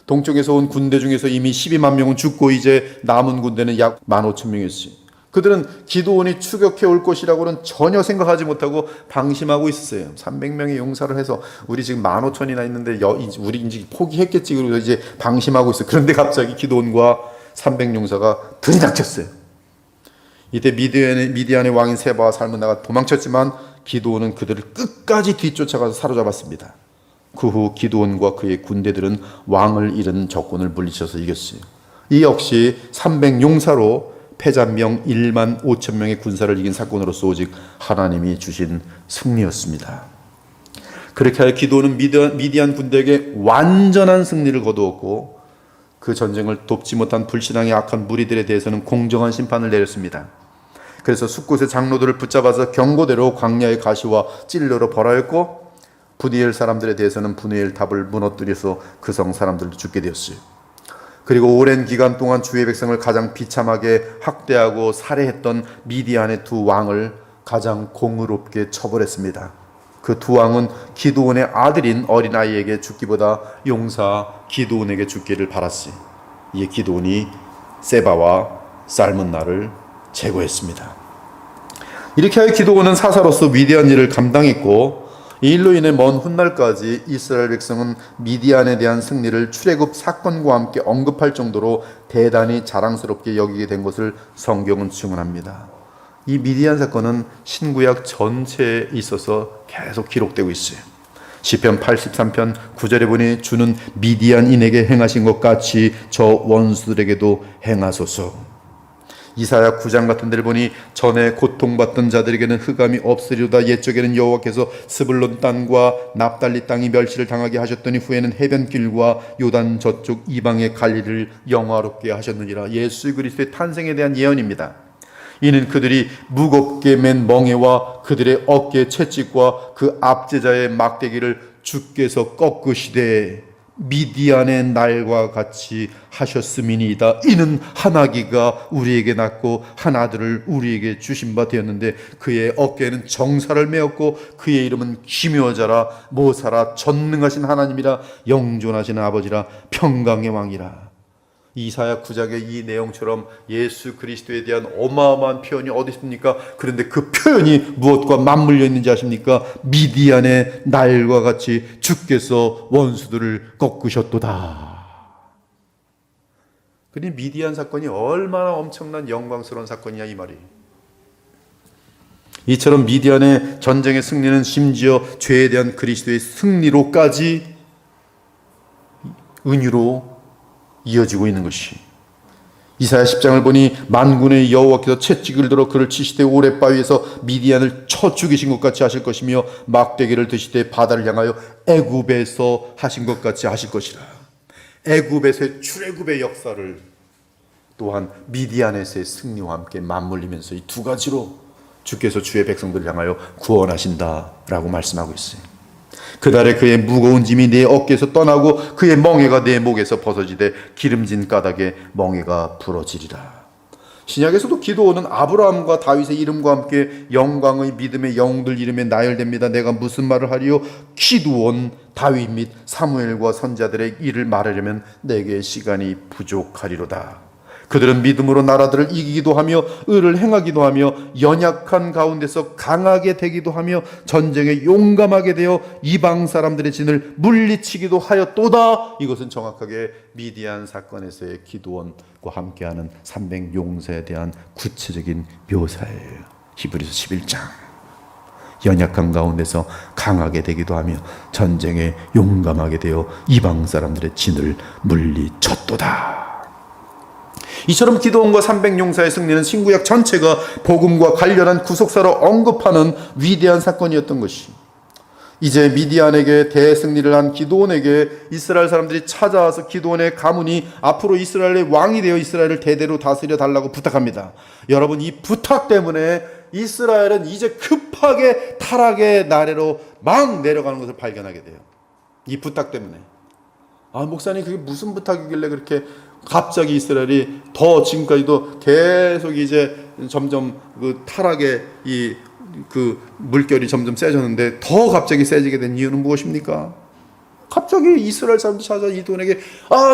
동쪽에서 온 군대 중에서 이미 12만 명은 죽고 이제 남은 군대는 약 15,000명이었어요. 그들은 기드온이 추격해 올 것이라고는 전혀 생각하지 못하고 방심하고 있었어요. 300명의 용사를 해서 우리 지금 15,000이나 있는데 우리 이제 포기했겠지. 그러고 이제 방심하고 있어요. 그런데 갑자기 기드온과 300용사가 들이닥쳤어요. 이때 미디안의 왕인 세바와 살문나가 도망쳤지만 기드온은 그들을 끝까지 뒤쫓아가서 사로잡았습니다. 그 후 기드온과 그의 군대들은 왕을 잃은 적군을 물리쳐서 이겼어요. 이 역시 300용사로 패잔명 1만 5천 명의 군사를 이긴 사건으로서 오직 하나님이 주신 승리였습니다. 그렇게 하여 기드온은 미디안 군대에게 완전한 승리를 거두었고 그 전쟁을 돕지 못한 불신앙의 악한 무리들에 대해서는 공정한 심판을 내렸습니다. 그래서 숫곳의 장로들을 붙잡아서 경고대로 광야의 가시와 찔레로 벌하였고 분이엘 사람들에 대해서는 분이엘 탑을 무너뜨려서 그 성 사람들도 죽게 되었어요. 그리고 오랜 기간 동안 주의 백성을 가장 비참하게 학대하고 살해했던 미디안의 두 왕을 가장 공의롭게 처벌했습니다. 그 두 왕은 기드온의 아들인 어린아이에게 죽기보다 용사 기드온에게 죽기를 바랐어요. 이에 기드온이 세바와 살문나를 제거했습니다. 이렇게 하여 기드온은 사사로서 위대한 일을 감당했고 이 일로 인해 먼 훗날까지 이스라엘 백성은 미디안에 대한 승리를 출애굽 사건과 함께 언급할 정도로 대단히 자랑스럽게 여기게 된 것을 성경은 증언합니다. 이 미디안 사건은 신구약 전체에 있어서 계속 기록되고 있어요. 시편 83편 9절에 보니 주는 미디안인에게 행하신 것 같이 저 원수들에게도 행하소서. 이사야 9장 같은 데를 보니 전에 고통받던 자들에게는 흑암이 없으리로다. 옛적에는 여호와께서 스불론 땅과 납달리 땅이 멸시를 당하게 하셨더니 후에는 해변길과 요단 저쪽 이방의 갈릴리를 영화롭게 하셨느니라. 예수 그리스도의 탄생에 대한 예언입니다. 이는 그들이 무겁게 맨 멍에와 그들의 어깨 채찍과 그 압제자의 막대기를 주께서 꺾으시되 미디안의 날과 같이 하셨음이니이다. 이는 한 아기가 우리에게 낳고 한 아들을 우리에게 주신 바 되었는데 그의 어깨에는 정사를 메었고 그의 이름은 기묘자라 모사라 전능하신 하나님이라 영존하신 아버지라 평강의 왕이라. 이사야 9장의 이 내용처럼 예수 그리스도에 대한 어마어마한 표현이 어디 있습니까? 그런데 그 표현이 무엇과 맞물려 있는지 아십니까? 미디안의 날과 같이 주께서 원수들을 꺾으셨도다. 그러니 미디안 사건이 얼마나 엄청난 영광스러운 사건이냐 이 말이. 이처럼 미디안의 전쟁의 승리는 심지어 죄에 대한 그리스도의 승리로까지 은유로 이어지고 있는 것이. 이사야 10장을 보니 만군의 여호와께서 채찍을 들어 그를 치시되 오랫바위에서 미디안을 쳐 죽이신 것 같이 하실 것이며 막대기를 드시되 바다를 향하여 애굽에서 하신 것 같이 하실 것이라. 애굽에서의 출애굽의 역사를 또한 미디안에서의 승리와 함께 맞물리면서 이 두 가지로 주께서 주의 백성들을 향하여 구원하신다라고 말씀하고 있어요. 그날에 그의 무거운 짐이 내 어깨에서 떠나고 그의 멍에가 내 목에서 벗어지되 기름진 까닭에 멍에가 부러지리라. 신약에서도 기드온은 아브라함과 다윗의 이름과 함께 영광의 믿음의 영웅들 이름에 나열됩니다. 내가 무슨 말을 하리요? 기드온, 다윗 및 사무엘과 선자들의 일을 말하려면 내게 시간이 부족하리로다. 그들은 믿음으로 나라들을 이기기도 하며 의를 행하기도 하며 연약한 가운데서 강하게 되기도 하며 전쟁에 용감하게 되어 이방 사람들의 진을 물리치기도 하였도다. 이것은 정확하게 미디안 사건에서의 기드온과 함께하는 300 용사에 대한 구체적인 묘사예요. 히브리서 11장. 연약한 가운데서 강하게 되기도 하며 전쟁에 용감하게 되어 이방 사람들의 진을 물리쳤도다. 이처럼 기드온과 300용사의 승리는 신구약 전체가 복음과 관련한 구속사로 언급하는 위대한 사건이었던 것이, 이제 미디안에게 대승리를 한 기드온에게 이스라엘 사람들이 찾아와서 기드온의 가문이 앞으로 이스라엘의 왕이 되어 이스라엘을 대대로 다스려 달라고 부탁합니다. 여러분, 이 부탁 때문에 이스라엘은 이제 급하게 타락의 나래로 막 내려가는 것을 발견하게 돼요. 이 부탁 때문에. 목사님, 그게 무슨 부탁이길래 그렇게 갑자기 이스라엘이 더 지금까지도 계속 이제 점점 그 타락의 그 물결이 점점 세졌는데 더 갑자기 세지게 된 이유는 무엇입니까? 갑자기 이스라엘 사람들이 찾아 기드온에게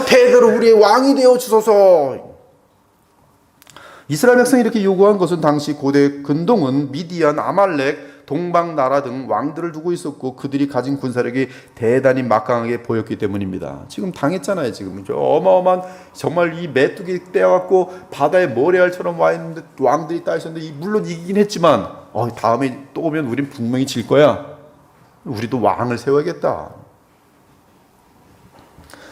대대로 우리의 왕이 되어 주소서. 이스라엘 백성이 이렇게 요구한 것은 당시 고대 근동은 미디안, 아말렉, 동방 나라 등 왕들을 두고 있었고 그들이 가진 군사력이 대단히 막강하게 보였기 때문입니다. 지금 당했잖아요. 지금 어마어마한 정말 이 메뚜기 떼어갖고 바다에 모래알처럼 와 있는데 왕들이 따 있었는데 물론 이기긴 했지만 다음에 또 오면 우린 분명히 질 거야. 우리도 왕을 세워야겠다.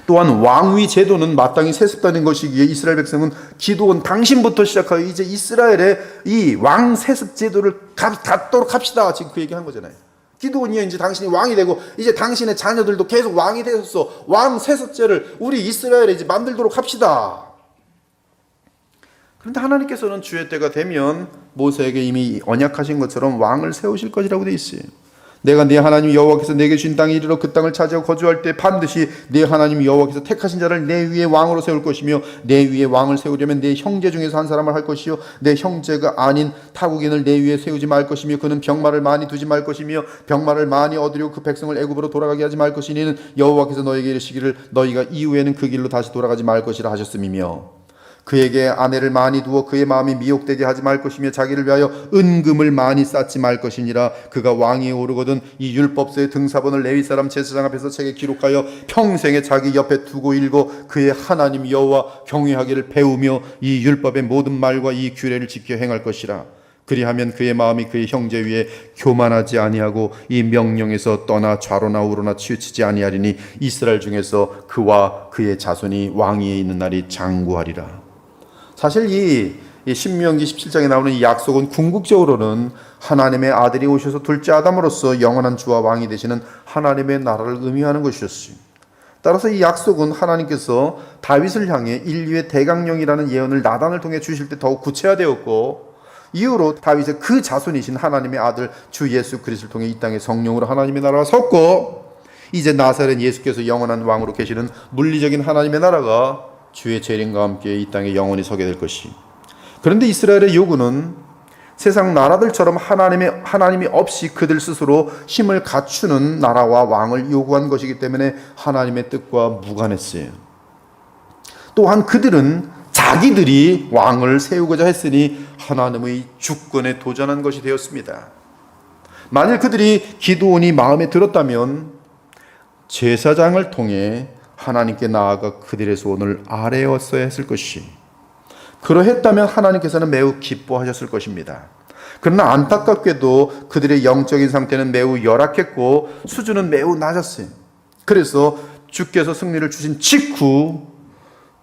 또한 왕위 제도는 마땅히 세습되는 것이기에 이스라엘 백성은 기도원 당신부터 시작하여 이제 이스라엘의 이 왕 세습 제도를 갖도록 합시다. 지금 그 얘기한 거잖아요. 기도원이요, 이제 당신이 왕이 되고 이제 당신의 자녀들도 계속 왕이 되어서 왕 세습제를 우리 이스라엘에 이제 만들도록 합시다. 그런데 하나님께서는 주의 때가 되면 모세에게 이미 언약하신 것처럼 왕을 세우실 것이라고 되어 있어요. 내가 네 하나님 여호와께서 내게 준 땅에 이르러 그 땅을 차지하고 거주할 때 반드시 네 하나님 여호와께서 택하신 자를 내 위에 왕으로 세울 것이며 내 위에 왕을 세우려면 내 형제 중에서 한 사람을 할 것이요 내 형제가 아닌 타국인을 내 위에 세우지 말 것이며 그는 병마를 많이 두지 말 것이며 병마를 많이 얻으려 그 백성을 애굽으로 돌아가게 하지 말 것이니 이는 여호와께서 너에게 이르시기를 너희가 이후에는 그 길로 다시 돌아가지 말 것이라 하셨음이며 그에게 아내를 많이 두어 그의 마음이 미혹되게 하지 말 것이며 자기를 위하여 은금을 많이 쌓지 말 것이니라. 그가 왕위에 오르거든 이 율법서의 등사본을 레위 사람 제사장 앞에서 책에 기록하여 평생에 자기 옆에 두고 읽어 그의 하나님 여호와 경외하기를 배우며 이 율법의 모든 말과 이 규례를 지켜 행할 것이라. 그리하면 그의 마음이 그의 형제 위에 교만하지 아니하고 이 명령에서 떠나 좌로나 우로나 치우치지 아니하리니 이스라엘 중에서 그와 그의 자손이 왕위에 있는 날이 장구하리라. 사실 이 신명기 17장에 나오는 이 약속은 궁극적으로는 하나님의 아들이 오셔서 둘째 아담으로서 영원한 주와 왕이 되시는 하나님의 나라를 의미하는 것이었어요. 따라서 이 약속은 하나님께서 다윗을 향해 인류의 대강령이라는 예언을 나단을 통해 주실 때 더욱 구체화되었고 이후로 다윗의 그 자손이신 하나님의 아들 주 예수 그리스도를 통해 이 땅에 성령으로 하나님의 나라가 섰고 이제 나사렛 예수께서 영원한 왕으로 계시는 물리적인 하나님의 나라가 주의 재림과 함께 이 땅에 영원히 서게 될 것이. 그런데 이스라엘의 요구는 세상 나라들처럼 하나님이 없이 그들 스스로 힘을 갖추는 나라와 왕을 요구한 것이기 때문에 하나님의 뜻과 무관했어요. 또한 그들은 자기들이 왕을 세우고자 했으니 하나님의 주권에 도전한 것이 되었습니다. 만일 그들이 기드온이 마음에 들었다면 제사장을 통해 하나님께 나아가 그들의 소원을 아뢰었어야 했을 것이, 그러했다면 하나님께서는 매우 기뻐하셨을 것입니다. 그러나 안타깝게도 그들의 영적인 상태는 매우 열악했고 수준은 매우 낮았어요. 그래서 주께서 승리를 주신 직후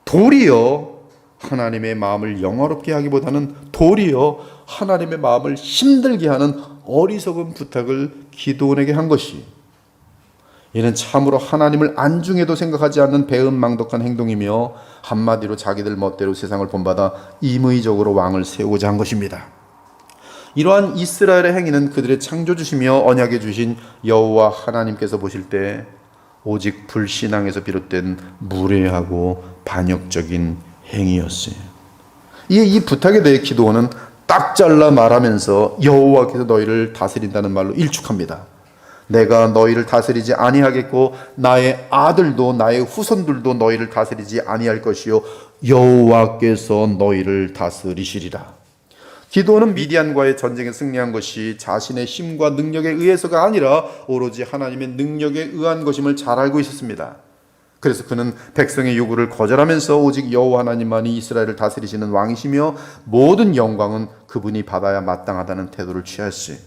도리어 하나님의 마음을 영화롭게 하기보다는 도리어 하나님의 마음을 힘들게 하는 어리석은 부탁을 기드온에게 한 것이, 이는 참으로 하나님을 안중에도 생각하지 않는 배은망덕한 행동이며 한마디로 자기들 멋대로 세상을 본받아 임의적으로 왕을 세우고자 한 것입니다. 이러한 이스라엘의 행위는 그들의 창조주시며 언약해 주신 여호와 하나님께서 보실 때 오직 불신앙에서 비롯된 무례하고 반역적인 행위였어요. 이에 이 부탁에 대해 기드온은 딱 잘라 말하면서 여호와께서 너희를 다스린다는 말로 일축합니다. 내가 너희를 다스리지 아니하겠고 나의 아들도 나의 후손들도 너희를 다스리지 아니할 것이요 여호와께서 너희를 다스리시리라. 기드온은 미디안과의 전쟁에 승리한 것이 자신의 힘과 능력에 의해서가 아니라 오로지 하나님의 능력에 의한 것임을 잘 알고 있었습니다. 그래서 그는 백성의 요구를 거절하면서 오직 여호와 하나님만이 이스라엘을 다스리시는 왕이시며 모든 영광은 그분이 받아야 마땅하다는 태도를 취했어요.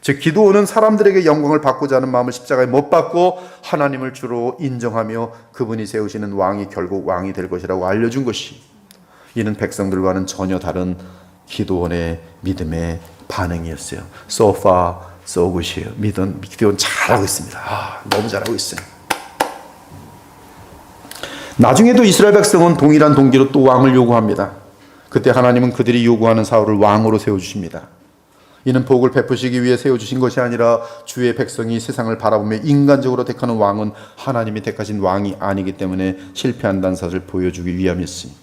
즉 기드온은 사람들에게 영광을 받고자 하는 마음을 십자가에 못 박고 하나님을 주로 인정하며 그분이 세우시는 왕이 결국 왕이 될 것이라고 알려준 것이, 이는 백성들과는 전혀 다른 기드온의 믿음의 반응이었어요. So far, so good이에요. 기드온 잘하고 있습니다. 너무 잘하고 있어요. 나중에도 이스라엘 백성은 동일한 동기로 또 왕을 요구합니다. 그때 하나님은 그들이 요구하는 사울을 왕으로 세워주십니다. 이는 복을 베푸시기 위해 세워주신 것이 아니라 주의 백성이 세상을 바라보며 인간적으로 택하는 왕은 하나님이 택하신 왕이 아니기 때문에 실패한다는 사실을 보여주기 위함이었습니다.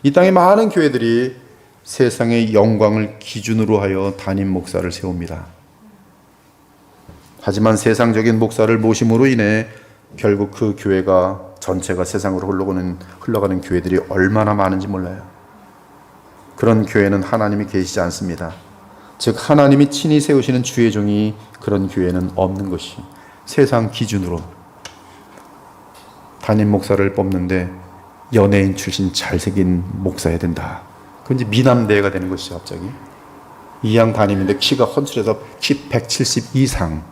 이 땅의 많은 교회들이 세상의 영광을 기준으로 하여 담임 목사를 세웁니다. 하지만 세상적인 목사를 모심으로 인해 결국 그 교회가 전체가 세상으로 흘러가는 교회들이 얼마나 많은지 몰라요. 그런 교회는 하나님이 계시지 않습니다. 즉 하나님이 친히 세우시는 주의 종이 그런 교회는 없는 것이, 세상 기준으로 담임 목사를 뽑는데 연예인 출신 잘생긴 목사야 된다. 그건 이제 미남대회가 되는 것이죠. 갑자기 이양 담임인데 키가 헌칠해서 키 170 이상,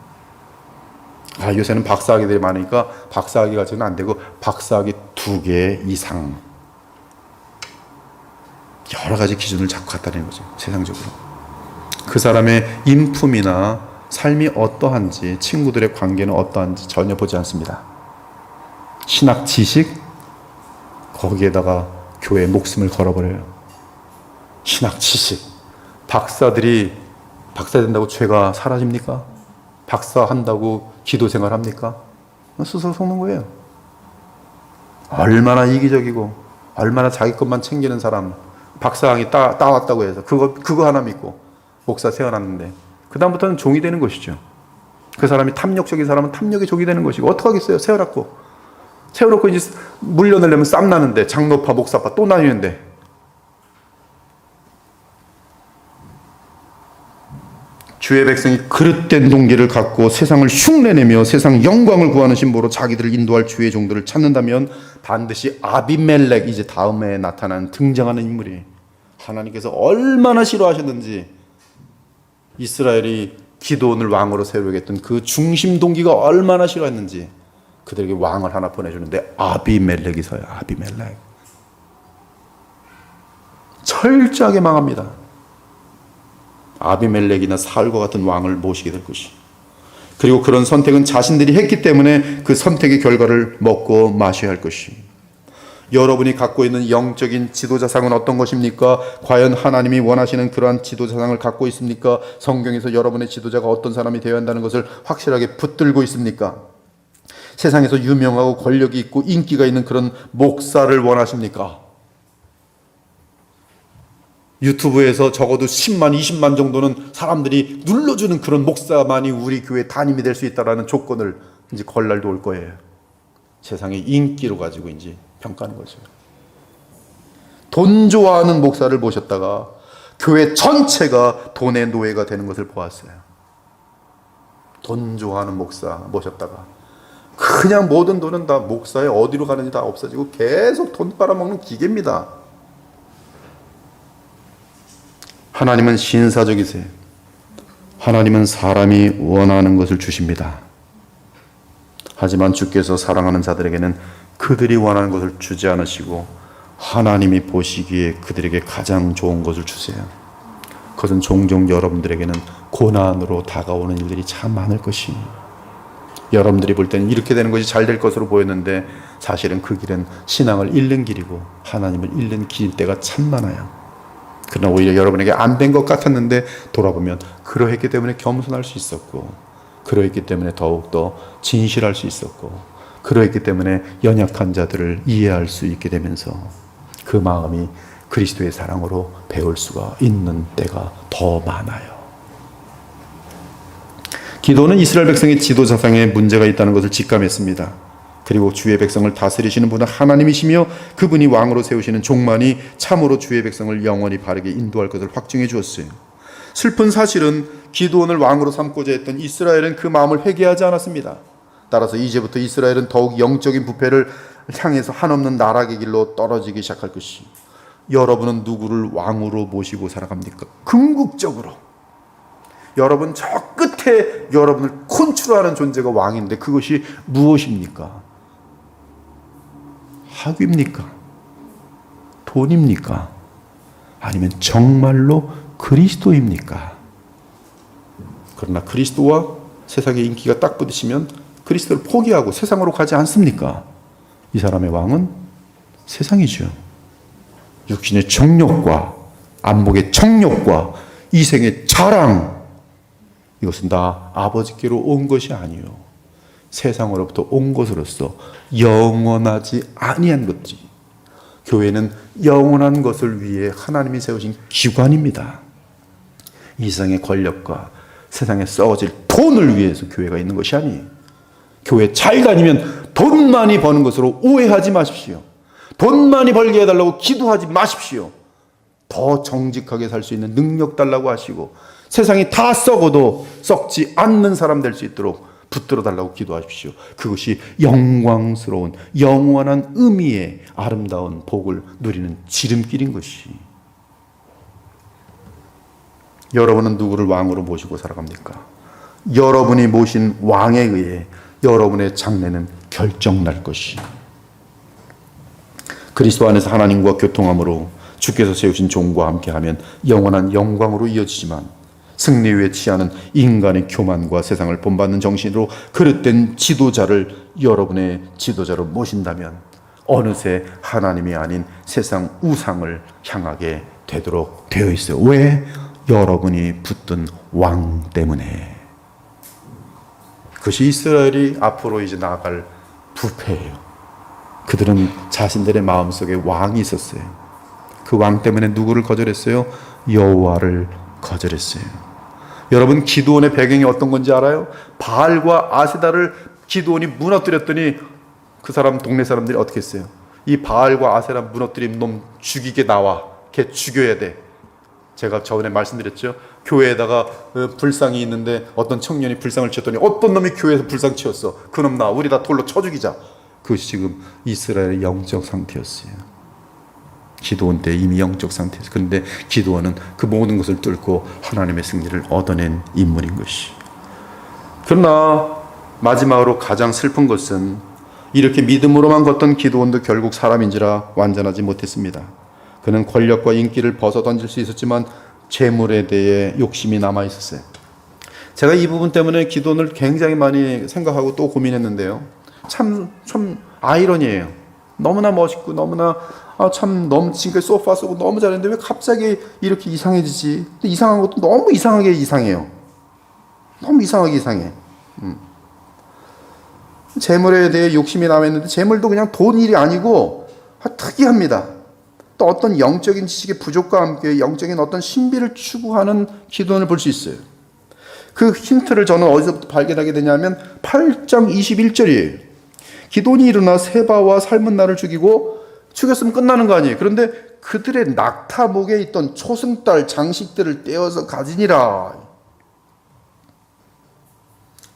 요새는 박사학위들이 많으니까 박사학위 가지고는 안 되고 박사학위 2개 이상. 여러 가지 기준을 자꾸 갖다 내는 거죠. 세상적으로. 그 사람의 인품이나 삶이 어떠한지, 친구들의 관계는 어떠한지 전혀 보지 않습니다. 신학 지식, 거기에다가 교회의 목숨을 걸어버려요. 신학 지식. 박사들이 박사 된다고 죄가 사라집니까? 박사 한다고 기도 생활 합니까? 스스로 속는 거예요. 얼마나 이기적이고 얼마나 자기 것만 챙기는 사람. 박사학위 따왔다고 해서 그거 하나 믿고 목사 세워놨는데 그 다음부터는 종이 되는 것이죠. 그 사람이 탐욕적인 사람은 탐욕의 종이 되는 것이고 어떡하겠어요. 세워놓고 이제 물려내려면 쌈 나는데 장로파 목사파 또 나뉘는데 주의 백성이 그릇된 동기를 갖고 세상을 흉내내며 세상 영광을 구하는 심보로 자기들을 인도할 주의 종들을 찾는다면 반드시 아비멜렉, 이제 다음에 나타난 등장하는 인물이 하나님께서 얼마나 싫어하셨는지 이스라엘이 기드온을 왕으로 세우겠던 그 중심 동기가 얼마나 싫어했는지 그들에게 왕을 하나 보내주는데 아비멜렉이 서요. 아비멜렉. 철저하게 망합니다. 아비멜렉이나 사울과 같은 왕을 모시게 될 것이. 그리고 그런 선택은 자신들이 했기 때문에 그 선택의 결과를 먹고 마셔야 할 것이. 여러분이 갖고 있는 영적인 지도자상은 어떤 것입니까? 과연 하나님이 원하시는 그러한 지도자상을 갖고 있습니까? 성경에서 여러분의 지도자가 어떤 사람이 되어야 한다는 것을 확실하게 붙들고 있습니까? 세상에서 유명하고 권력이 있고 인기가 있는 그런 목사를 원하십니까? 유튜브에서 적어도 10만, 20만 정도는 사람들이 눌러주는 그런 목사만이 우리 교회 담임이 될 수 있다는 조건을 이제 걸 날도 올 거예요. 세상의 인기로 가지고 이제 평가하는 거죠. 돈 좋아하는 목사를 모셨다가 교회 전체가 돈의 노예가 되는 것을 보았어요. 돈 좋아하는 목사 모셨다가 그냥 모든 돈은 다 목사의 어디로 가는지 다 없어지고 계속 돈 빨아먹는 기계입니다. 하나님은 신사적이세요. 하나님은 사람이 원하는 것을 주십니다. 하지만 주께서 사랑하는 자들에게는 그들이 원하는 것을 주지 않으시고 하나님이 보시기에 그들에게 가장 좋은 것을 주세요. 그것은 종종 여러분들에게는 고난으로 다가오는 일들이 참 많을 것이. 여러분들이 볼 때는 이렇게 되는 것이 잘 될 것으로 보였는데 사실은 그 길은 신앙을 잃는 길이고 하나님을 잃는 길일 때가 참 많아요. 그러나 오히려 여러분에게 안 된 것 같았는데 돌아보면 그러했기 때문에 겸손할 수 있었고 그러했기 때문에 더욱더 진실할 수 있었고 그러했기 때문에 연약한 자들을 이해할 수 있게 되면서 그 마음이 그리스도의 사랑으로 배울 수가 있는 때가 더 많아요. 기도는 이스라엘 백성의 지도자상에 문제가 있다는 것을 직감했습니다. 그리고 주의 백성을 다스리시는 분은 하나님이시며 그분이 왕으로 세우시는 종만이 참으로 주의 백성을 영원히 바르게 인도할 것을 확증해 주었어요. 슬픈 사실은 기드온을 왕으로 삼고자 했던 이스라엘은 그 마음을 회개하지 않았습니다. 따라서 이제부터 이스라엘은 더욱 영적인 부패를 향해서 한없는 나락의 길로 떨어지기 시작할 것이. 여러분은 누구를 왕으로 모시고 살아갑니까? 궁극적으로 여러분 저 끝에 여러분을 컨트롤하는 존재가 왕인데 그것이 무엇입니까? 학위입니까? 돈입니까? 아니면 정말로 그리스도입니까? 그러나 그리스도와 세상의 인기가 딱 부딪히면 그리스도를 포기하고 세상으로 가지 않습니까? 이 사람의 왕은 세상이죠. 육신의 정욕과 안목의 정욕과 이생의 자랑, 이것은 다 아버지께로 온 것이 아니요 세상으로부터 온 것으로서 영원하지 아니한 것이지. 교회는 영원한 것을 위해 하나님이 세우신 기관입니다. 이 세상의 권력과 세상에 썩어질 돈을 위해서 교회가 있는 것이 아니에요. 교회 잘 다니면 돈 많이 버는 것으로 오해하지 마십시오. 돈 많이 벌게 해달라고 기도하지 마십시오. 더 정직하게 살 수 있는 능력 달라고 하시고 세상이 다 썩어도 썩지 않는 사람 될 수 있도록 붙들어 달라고 기도하십시오. 그것이 영광스러운 영원한 의미의 아름다운 복을 누리는 지름길인 것이. 여러분은 누구를 왕으로 모시고 살아갑니까? 여러분이 모신 왕에 의해 여러분의 장래는 결정날 것이. 그리스도 안에서 하나님과 교통함으로 주께서 세우신 종과 함께하면 영원한 영광으로 이어지지만, 승리 위에 취하는 인간의 교만과 세상을 본받는 정신으로 그릇된 지도자를 여러분의 지도자로 모신다면 어느새 하나님이 아닌 세상 우상을 향하게 되도록 되어 있어요. 왜? 여러분이 붙든 왕 때문에. 그것이 이스라엘이 앞으로 이제 나아갈 부패예요. 그들은 자신들의 마음속에 왕이 있었어요. 그 왕 때문에 누구를 거절했어요? 여호와를 거절했어요. 여러분, 기드온의 배경이 어떤 건지 알아요? 바알과 아세다를 기드온이 무너뜨렸더니 그 사람, 동네 사람들이 어떻게 했어요? 이 바알과 아세라 무너뜨린 놈 죽이게 나와. 걔 죽여야 돼. 제가 저번에 말씀드렸죠. 교회에다가 불상이 있는데 어떤 청년이 불상을 치웠더니 어떤 놈이 교회에서 불상 치웠어. 그놈 나, 우리 다 돌로 쳐 죽이자. 그것이 지금 이스라엘의 영적 상태였어요. 기드온 때 이미 영적 상태였어요. 그런데 기드온은 그 모든 것을 뚫고 하나님의 승리를 얻어낸 인물인 것이. 그러나 마지막으로 가장 슬픈 것은 이렇게 믿음으로만 걷던 기드온도 결국 사람인지라 완전하지 못했습니다. 그는 권력과 인기를 벗어 던질 수 있었지만 재물에 대해 욕심이 남아 있었어요. 제가 이 부분 때문에 기드온을 굉장히 많이 생각하고 또 고민했는데요. 참 아이러니해요. 너무나 멋있고 너무나 너무 지금까지 소파 쓰고 너무 잘했는데 왜 갑자기 이렇게 이상해지지? 근데 이상한 것도 너무 이상하게 이상해요. 너무 이상하게 이상해. 재물에 대해 욕심이 남았는데 재물도 그냥 돈 일이 아니고 특이합니다. 또 어떤 영적인 지식의 부족과 함께 영적인 어떤 신비를 추구하는 기도원을 볼 수 있어요. 그 힌트를 저는 어디서부터 발견하게 되냐면 8장 21절이에요. 기돈이 일어나 세바와 삶은 나를 죽였으면 끝나는 거 아니에요. 그런데 그들의 낙타목에 있던 초승달 장식들을 떼어서 가지니라.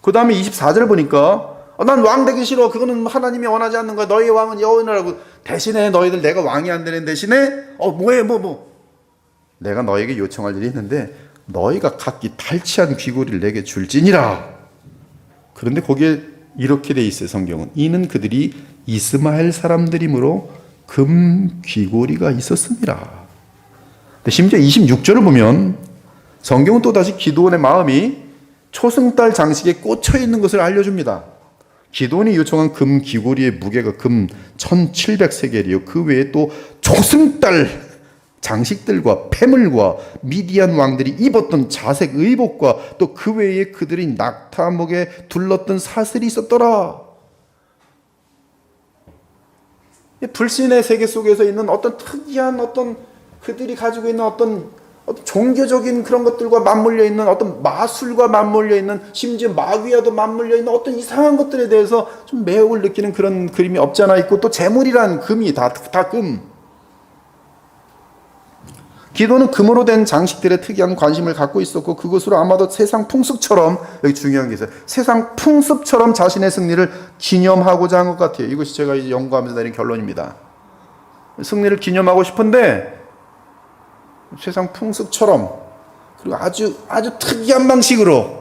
그 다음에 24절 보니까 난 왕 되기 싫어. 그거는 하나님이 원하지 않는 거야. 너희 왕은 여호와라고. 대신에 너희들 내가 왕이 안 되는 대신에 뭐해. 내가 너에게 요청할 일이 있는데 너희가 각기 탈취한 귀고리를 내게 줄지니라. 그런데 거기에 이렇게 돼 있어요. 성경은 이는 그들이 이스마엘 사람들이므로 금 귀고리가 있었습니다. 근데 심지어 26절을 보면 성경은 또다시 기드온의 마음이 초승달 장식에 꽂혀 있는 것을 알려줍니다. 기드온이 요청한 금 귀고리의 무게가 금 1700세겔이요. 그 외에 또 초승달 장식들과 폐물과 미디안 왕들이 입었던 자색 의복과 또 그 외에 그들이 낙타목에 둘렀던 사슬이 있었더라. 불신의 세계 속에서 있는 어떤 특이한 어떤 그들이 가지고 있는 어떤 종교적인 그런 것들과 맞물려 있는 어떤 마술과 맞물려 있는 심지어 마귀와도 맞물려 있는 어떤 이상한 것들에 대해서 좀 매혹을 느끼는 그런 그림이 없지 않아 있고 또 재물이란 금이 다 금. 기도는 금으로 된 장식들에 특이한 관심을 갖고 있었고 그것으로 아마도 세상 풍습처럼, 여기 중요한 게 있어요. 세상 풍습처럼 자신의 승리를 기념하고자 한 것 같아요. 이것이 제가 이제 연구하면서 내린 결론입니다. 승리를 기념하고 싶은데 세상 풍습처럼 그리고 아주 특이한 방식으로.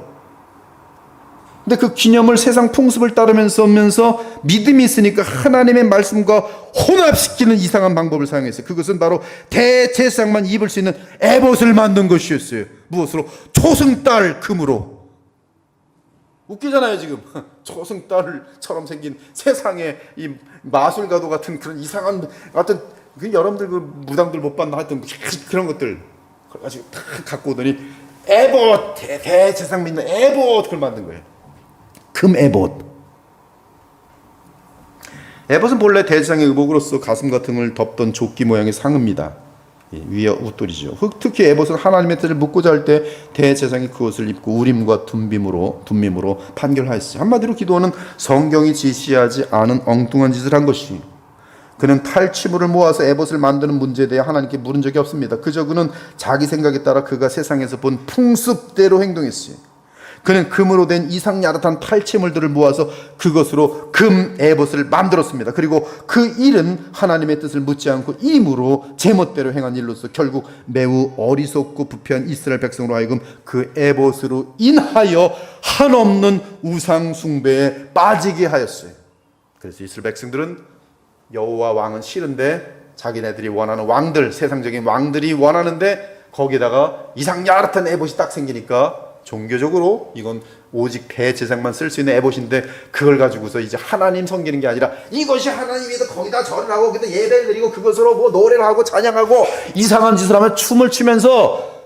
근데 그 기념을 세상 풍습을 따르면서 믿음이 있으니까 하나님의 말씀과 혼합시키는 이상한 방법을 사용했어요. 그것은 바로 대제사장만 입을 수 있는 에봇을 만든 것이었어요. 무엇으로? 초승달 금으로. 웃기잖아요 지금. 초승달처럼 생긴 세상에 이 마술가도 같은 그런 이상한 같은 여러분들 그 무당들 못 봤나 하여튼 그런 것들 그래가지고 다 갖고 오더니 에봇 대제사장 믿는 에봇 그걸 만든 거예요. 금 에봇. 에봇은 본래 대제사장의 의복으로서 가슴과 등을 덮던 조끼 모양의 상입니다. 위에 웃돌이죠. 특히 에봇은 하나님의 뜻을 묻고자 할 때 대제사장이 그것을 입고 우림과 둠밈으로 판결하였어요. 한마디로 기도는 성경이 지시하지 않은 엉뚱한 짓을 한 것이. 그는 탈취물을 모아서 에봇을 만드는 문제에 대해 하나님께 물은 적이 없습니다. 그저 그는 자기 생각에 따라 그가 세상에서 본 풍습대로 행동했어요. 그는 금으로 된 이상 야릇한 팔체물들을 모아서 그것으로 금 에봇을 만들었습니다. 그리고 그 일은 하나님의 뜻을 묻지 않고 임으로 제멋대로 행한 일로서 결국 매우 어리석고 부패한 이스라엘 백성으로 하여금 그 에봇으로 인하여 한없는 우상 숭배에 빠지게 하였어요. 그래서 이스라엘 백성들은 여호와 왕은 싫은데 자기네들이 원하는 왕들, 세상적인 왕들이 원하는데 거기다가 이상 야릇한 에봇이 딱 생기니까 종교적으로 이건 오직 대제사장만 쓸 수 있는 에봇인데 그걸 가지고서 이제 하나님 섬기는 게 아니라 이것이 하나님이다, 거기다 절을 하고 거기다 예배를 드리고 그것으로 뭐 노래를 하고 찬양하고 이상한 짓을 하면 춤을 추면서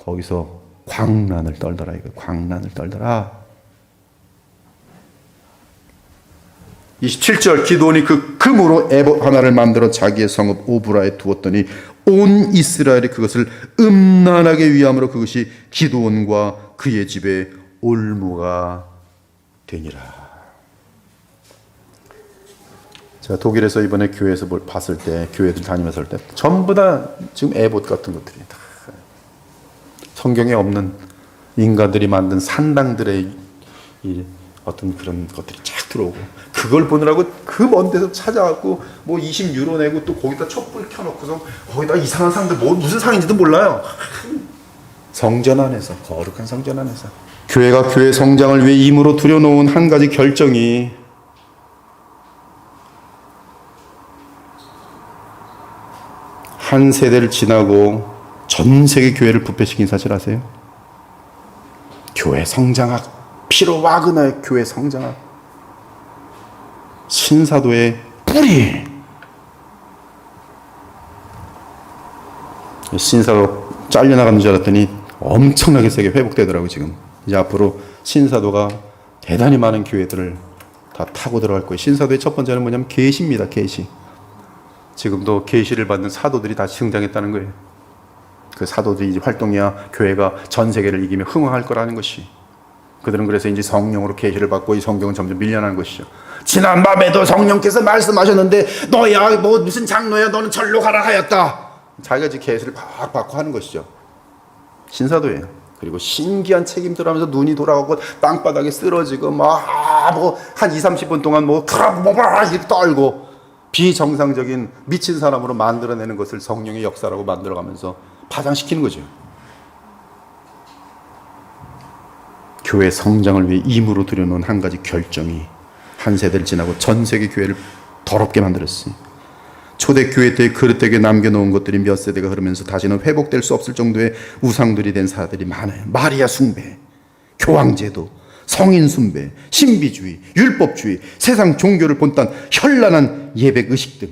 거기서 광란을 떨더라. 이거 광란을 떨더라. 27절 기드온이 그 금으로 에봇 하나를 만들어 자기의 성읍 오브라에 두었더니 온 이스라엘이 그것을 음란하게 위함으로 그것이 기드온과 그의 집에 올무가 되니라. 제가 독일에서 이번에 교회에서 봤을 때, 교회들 다니면서 할 때 전부 다 지금 에봇 같은 것들이 다 성경에 없는 인간들이 만든 산당들의 이 어떤 그런 것들이 쫙 들어오고 그걸 보느라고 그 먼 데서 찾아갖고 뭐 20유로 내고 또 거기다 촛불 켜놓고서 거기다 이상한 상들 뭐 무슨 상인지도 몰라요. 성전 안에서, 거룩한 성전 안에서 교회가 교회 성장을 위해 임으로 들여놓은 한 가지 결정이 한 세대를 지나고 전 세계 교회를 부패시킨 사실 아세요? 교회 성장학, 피로 와그나의 교회 성장학, 신사도의 뿌리. 신사도 잘려나가는 줄 알았더니 엄청나게 세게 회복되더라고요. 지금 이제 앞으로 신사도가 대단히 많은 교회들을 다 타고 들어갈 거예요. 신사도의 첫 번째는 뭐냐면 계시입니다. 계시. 지금도 계시를 받는 사도들이 다시 등장했다는 거예요. 그 사도들이 이제 활동해야 교회가 전 세계를 이기며 흥황할 거라는 것이. 그들은 그래서 이제 성령으로 계시를 받고 이 성경은 점점 밀려나는 것이죠. 지난 밤에도 성령께서 말씀하셨는데 너야 뭐 무슨 장로야 너는 절로 가라 하였다. 자기가 이제 계시를 막 받고 하는 것이죠. 신사도예요. 그리고 신기한 책임들 하면서 눈이 돌아가고 땅바닥에 쓰러지고 막 뭐 한 20-30분 동안 뭐 이렇게 떨고 비정상적인 미친 사람으로 만들어내는 것을 성령의 역사라고 만들어가면서 파장시키는 거죠. 교회 성장을 위해 임으로 들여놓은 한 가지 결정이 한 세대를 지나고 전 세계 교회를 더럽게 만들었어요. 초대교회 때 그릇되게 남겨놓은 것들이 몇 세대가 흐르면서 다시는 회복될 수 없을 정도의 우상들이 된 사들이 많아요. 마리아 숭배, 교황제도, 성인 숭배, 신비주의, 율법주의, 세상 종교를 본딴 현란한 예배 의식 등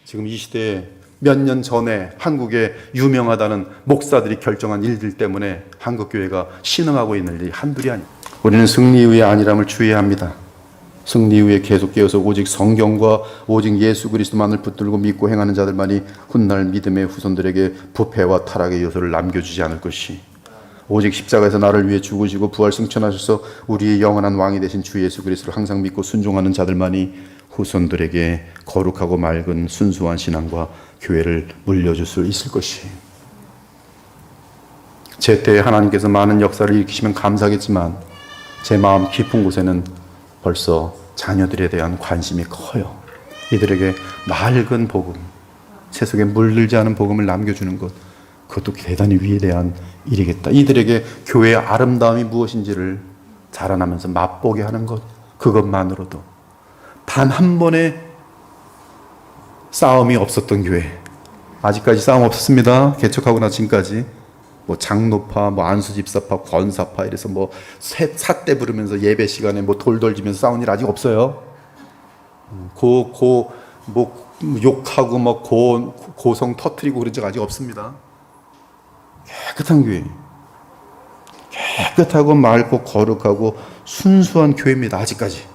지금 이 시대에 몇 년 전에 한국에 유명하다는 목사들이 결정한 일들 때문에 한국교회가 신흥하고 있는 일이 한둘이 아닙니다. 우리는 승리 이후의 안일함을 주의해야 합니다. 승리 이후에 계속 깨어서 오직 성경과 오직 예수 그리스도만을 붙들고 믿고 행하는 자들만이 훗날 믿음의 후손들에게 부패와 타락의 요소를 남겨주지 않을 것이, 오직 십자가에서 나를 위해 죽으시고 부활 승천하셔서 우리의 영원한 왕이 되신 주 예수 그리스도를 항상 믿고 순종하는 자들만이 후손들에게 거룩하고 맑은 순수한 신앙과 교회를 물려줄 수 있을 것이. 제 때에 하나님께서 많은 역사를 일으키시면 감사하겠지만 제 마음 깊은 곳에는 벌써 자녀들에 대한 관심이 커요. 이들에게 맑은 복음, 세속에 물들지 않은 복음을 남겨주는 것, 그것도 대단히 위대한 일이겠다. 이들에게 교회의 아름다움이 무엇인지를 자라나면서 맛보게 하는 것, 그것만으로도 단 한 번의 싸움이 없었던 교회, 아직까지 싸움 없었습니다. 개척하고 나 지금까지 뭐 장로파, 뭐 안수집사파, 권사파 이래서 뭐 삿대 부르면서 예배 시간에 뭐 돌돌지면서 싸운 일 아직 없어요. 뭐 욕하고 뭐 고성 터트리고 그런 적 아직 없습니다. 깨끗한 교회, 깨끗하고 맑고 거룩하고 순수한 교회입니다. 아직까지.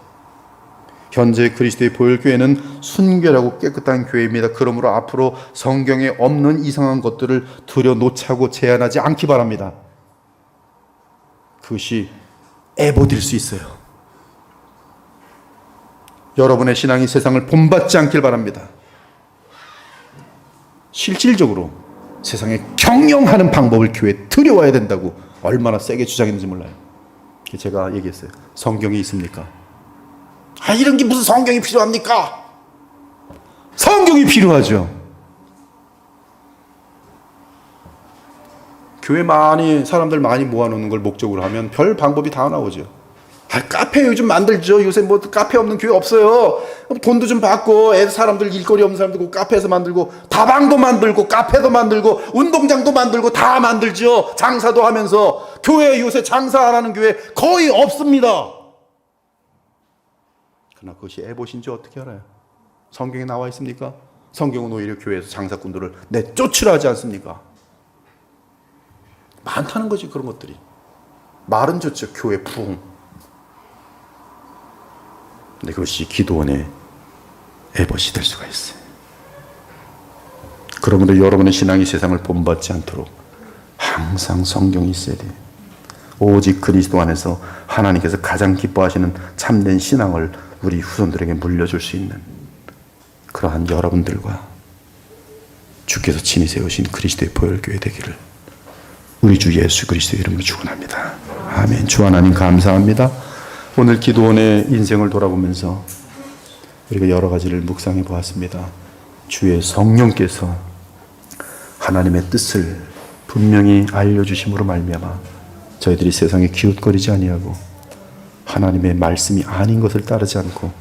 현재 그리스도의 보혈교회는 순결하고 깨끗한 교회입니다. 그러므로 앞으로 성경에 없는 이상한 것들을 들여놓자고 제안하지 않기 바랍니다. 그것이 애보될 수 있어요. 여러분의 신앙이 세상을 본받지 않길 바랍니다. 실질적으로 세상에 경영하는 방법을 교회에 들여와야 된다고 얼마나 세게 주장했는지 몰라요. 제가 얘기했어요. 성경이 있습니까? 이런 게 무슨 성경이 필요합니까? 성경이 필요하죠. 교회 사람들 많이 모아놓는 걸 목적으로 하면 별 방법이 다 나오죠. 카페 요즘 만들죠. 요새 뭐 카페 없는 교회 없어요. 돈도 좀 받고 사람들 일거리 없는 사람들 카페에서 만들고 다방도 만들고 카페도 만들고 운동장도 만들고 다 만들죠. 장사도 하면서. 교회 요새 장사 안 하는 교회 거의 없습니다. 그러나 그것이 애봇인지 어떻게 알아요? 성경에 나와 있습니까? 성경은 오히려 교회에서 장사꾼들을 내쫓으라 하지 않습니까? 많다는 거지, 그런 것들이. 말은 좋죠, 교회 부흥. 근데 그것이 기도원의 애봇이 될 수가 있어요. 그러므로 여러분의 신앙이 세상을 본받지 않도록 항상 성경이 있어야 돼요. 오직 그리스도 안에서 하나님께서 가장 기뻐하시는 참된 신앙을 우리 후손들에게 물려줄 수 있는 그러한 여러분들과 주께서 친히 세우신 그리스도의 보혈교회 되기를 우리 주 예수 그리스도의 이름으로 축원합니다. 아멘. 주 하나님 감사합니다. 오늘 기도원의 인생을 돌아보면서 우리가 여러 가지를 묵상해 보았습니다. 주의 성령께서 하나님의 뜻을 분명히 알려주심으로 말미암아 저희들이 세상에 기웃거리지 아니하고 하나님의 말씀이 아닌 것을 따르지 않고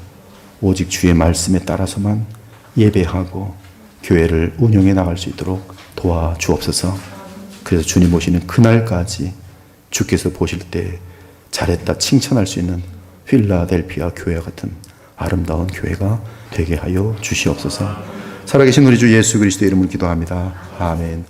오직 주의 말씀에 따라서만 예배하고 교회를 운영해 나갈 수 있도록 도와주옵소서. 그래서 주님 오시는 그날까지 주께서 보실 때 잘했다 칭찬할 수 있는 필라델피아 교회와 같은 아름다운 교회가 되게 하여 주시옵소서. 살아계신 우리 주 예수 그리스도의 이름으로 기도합니다. 아멘.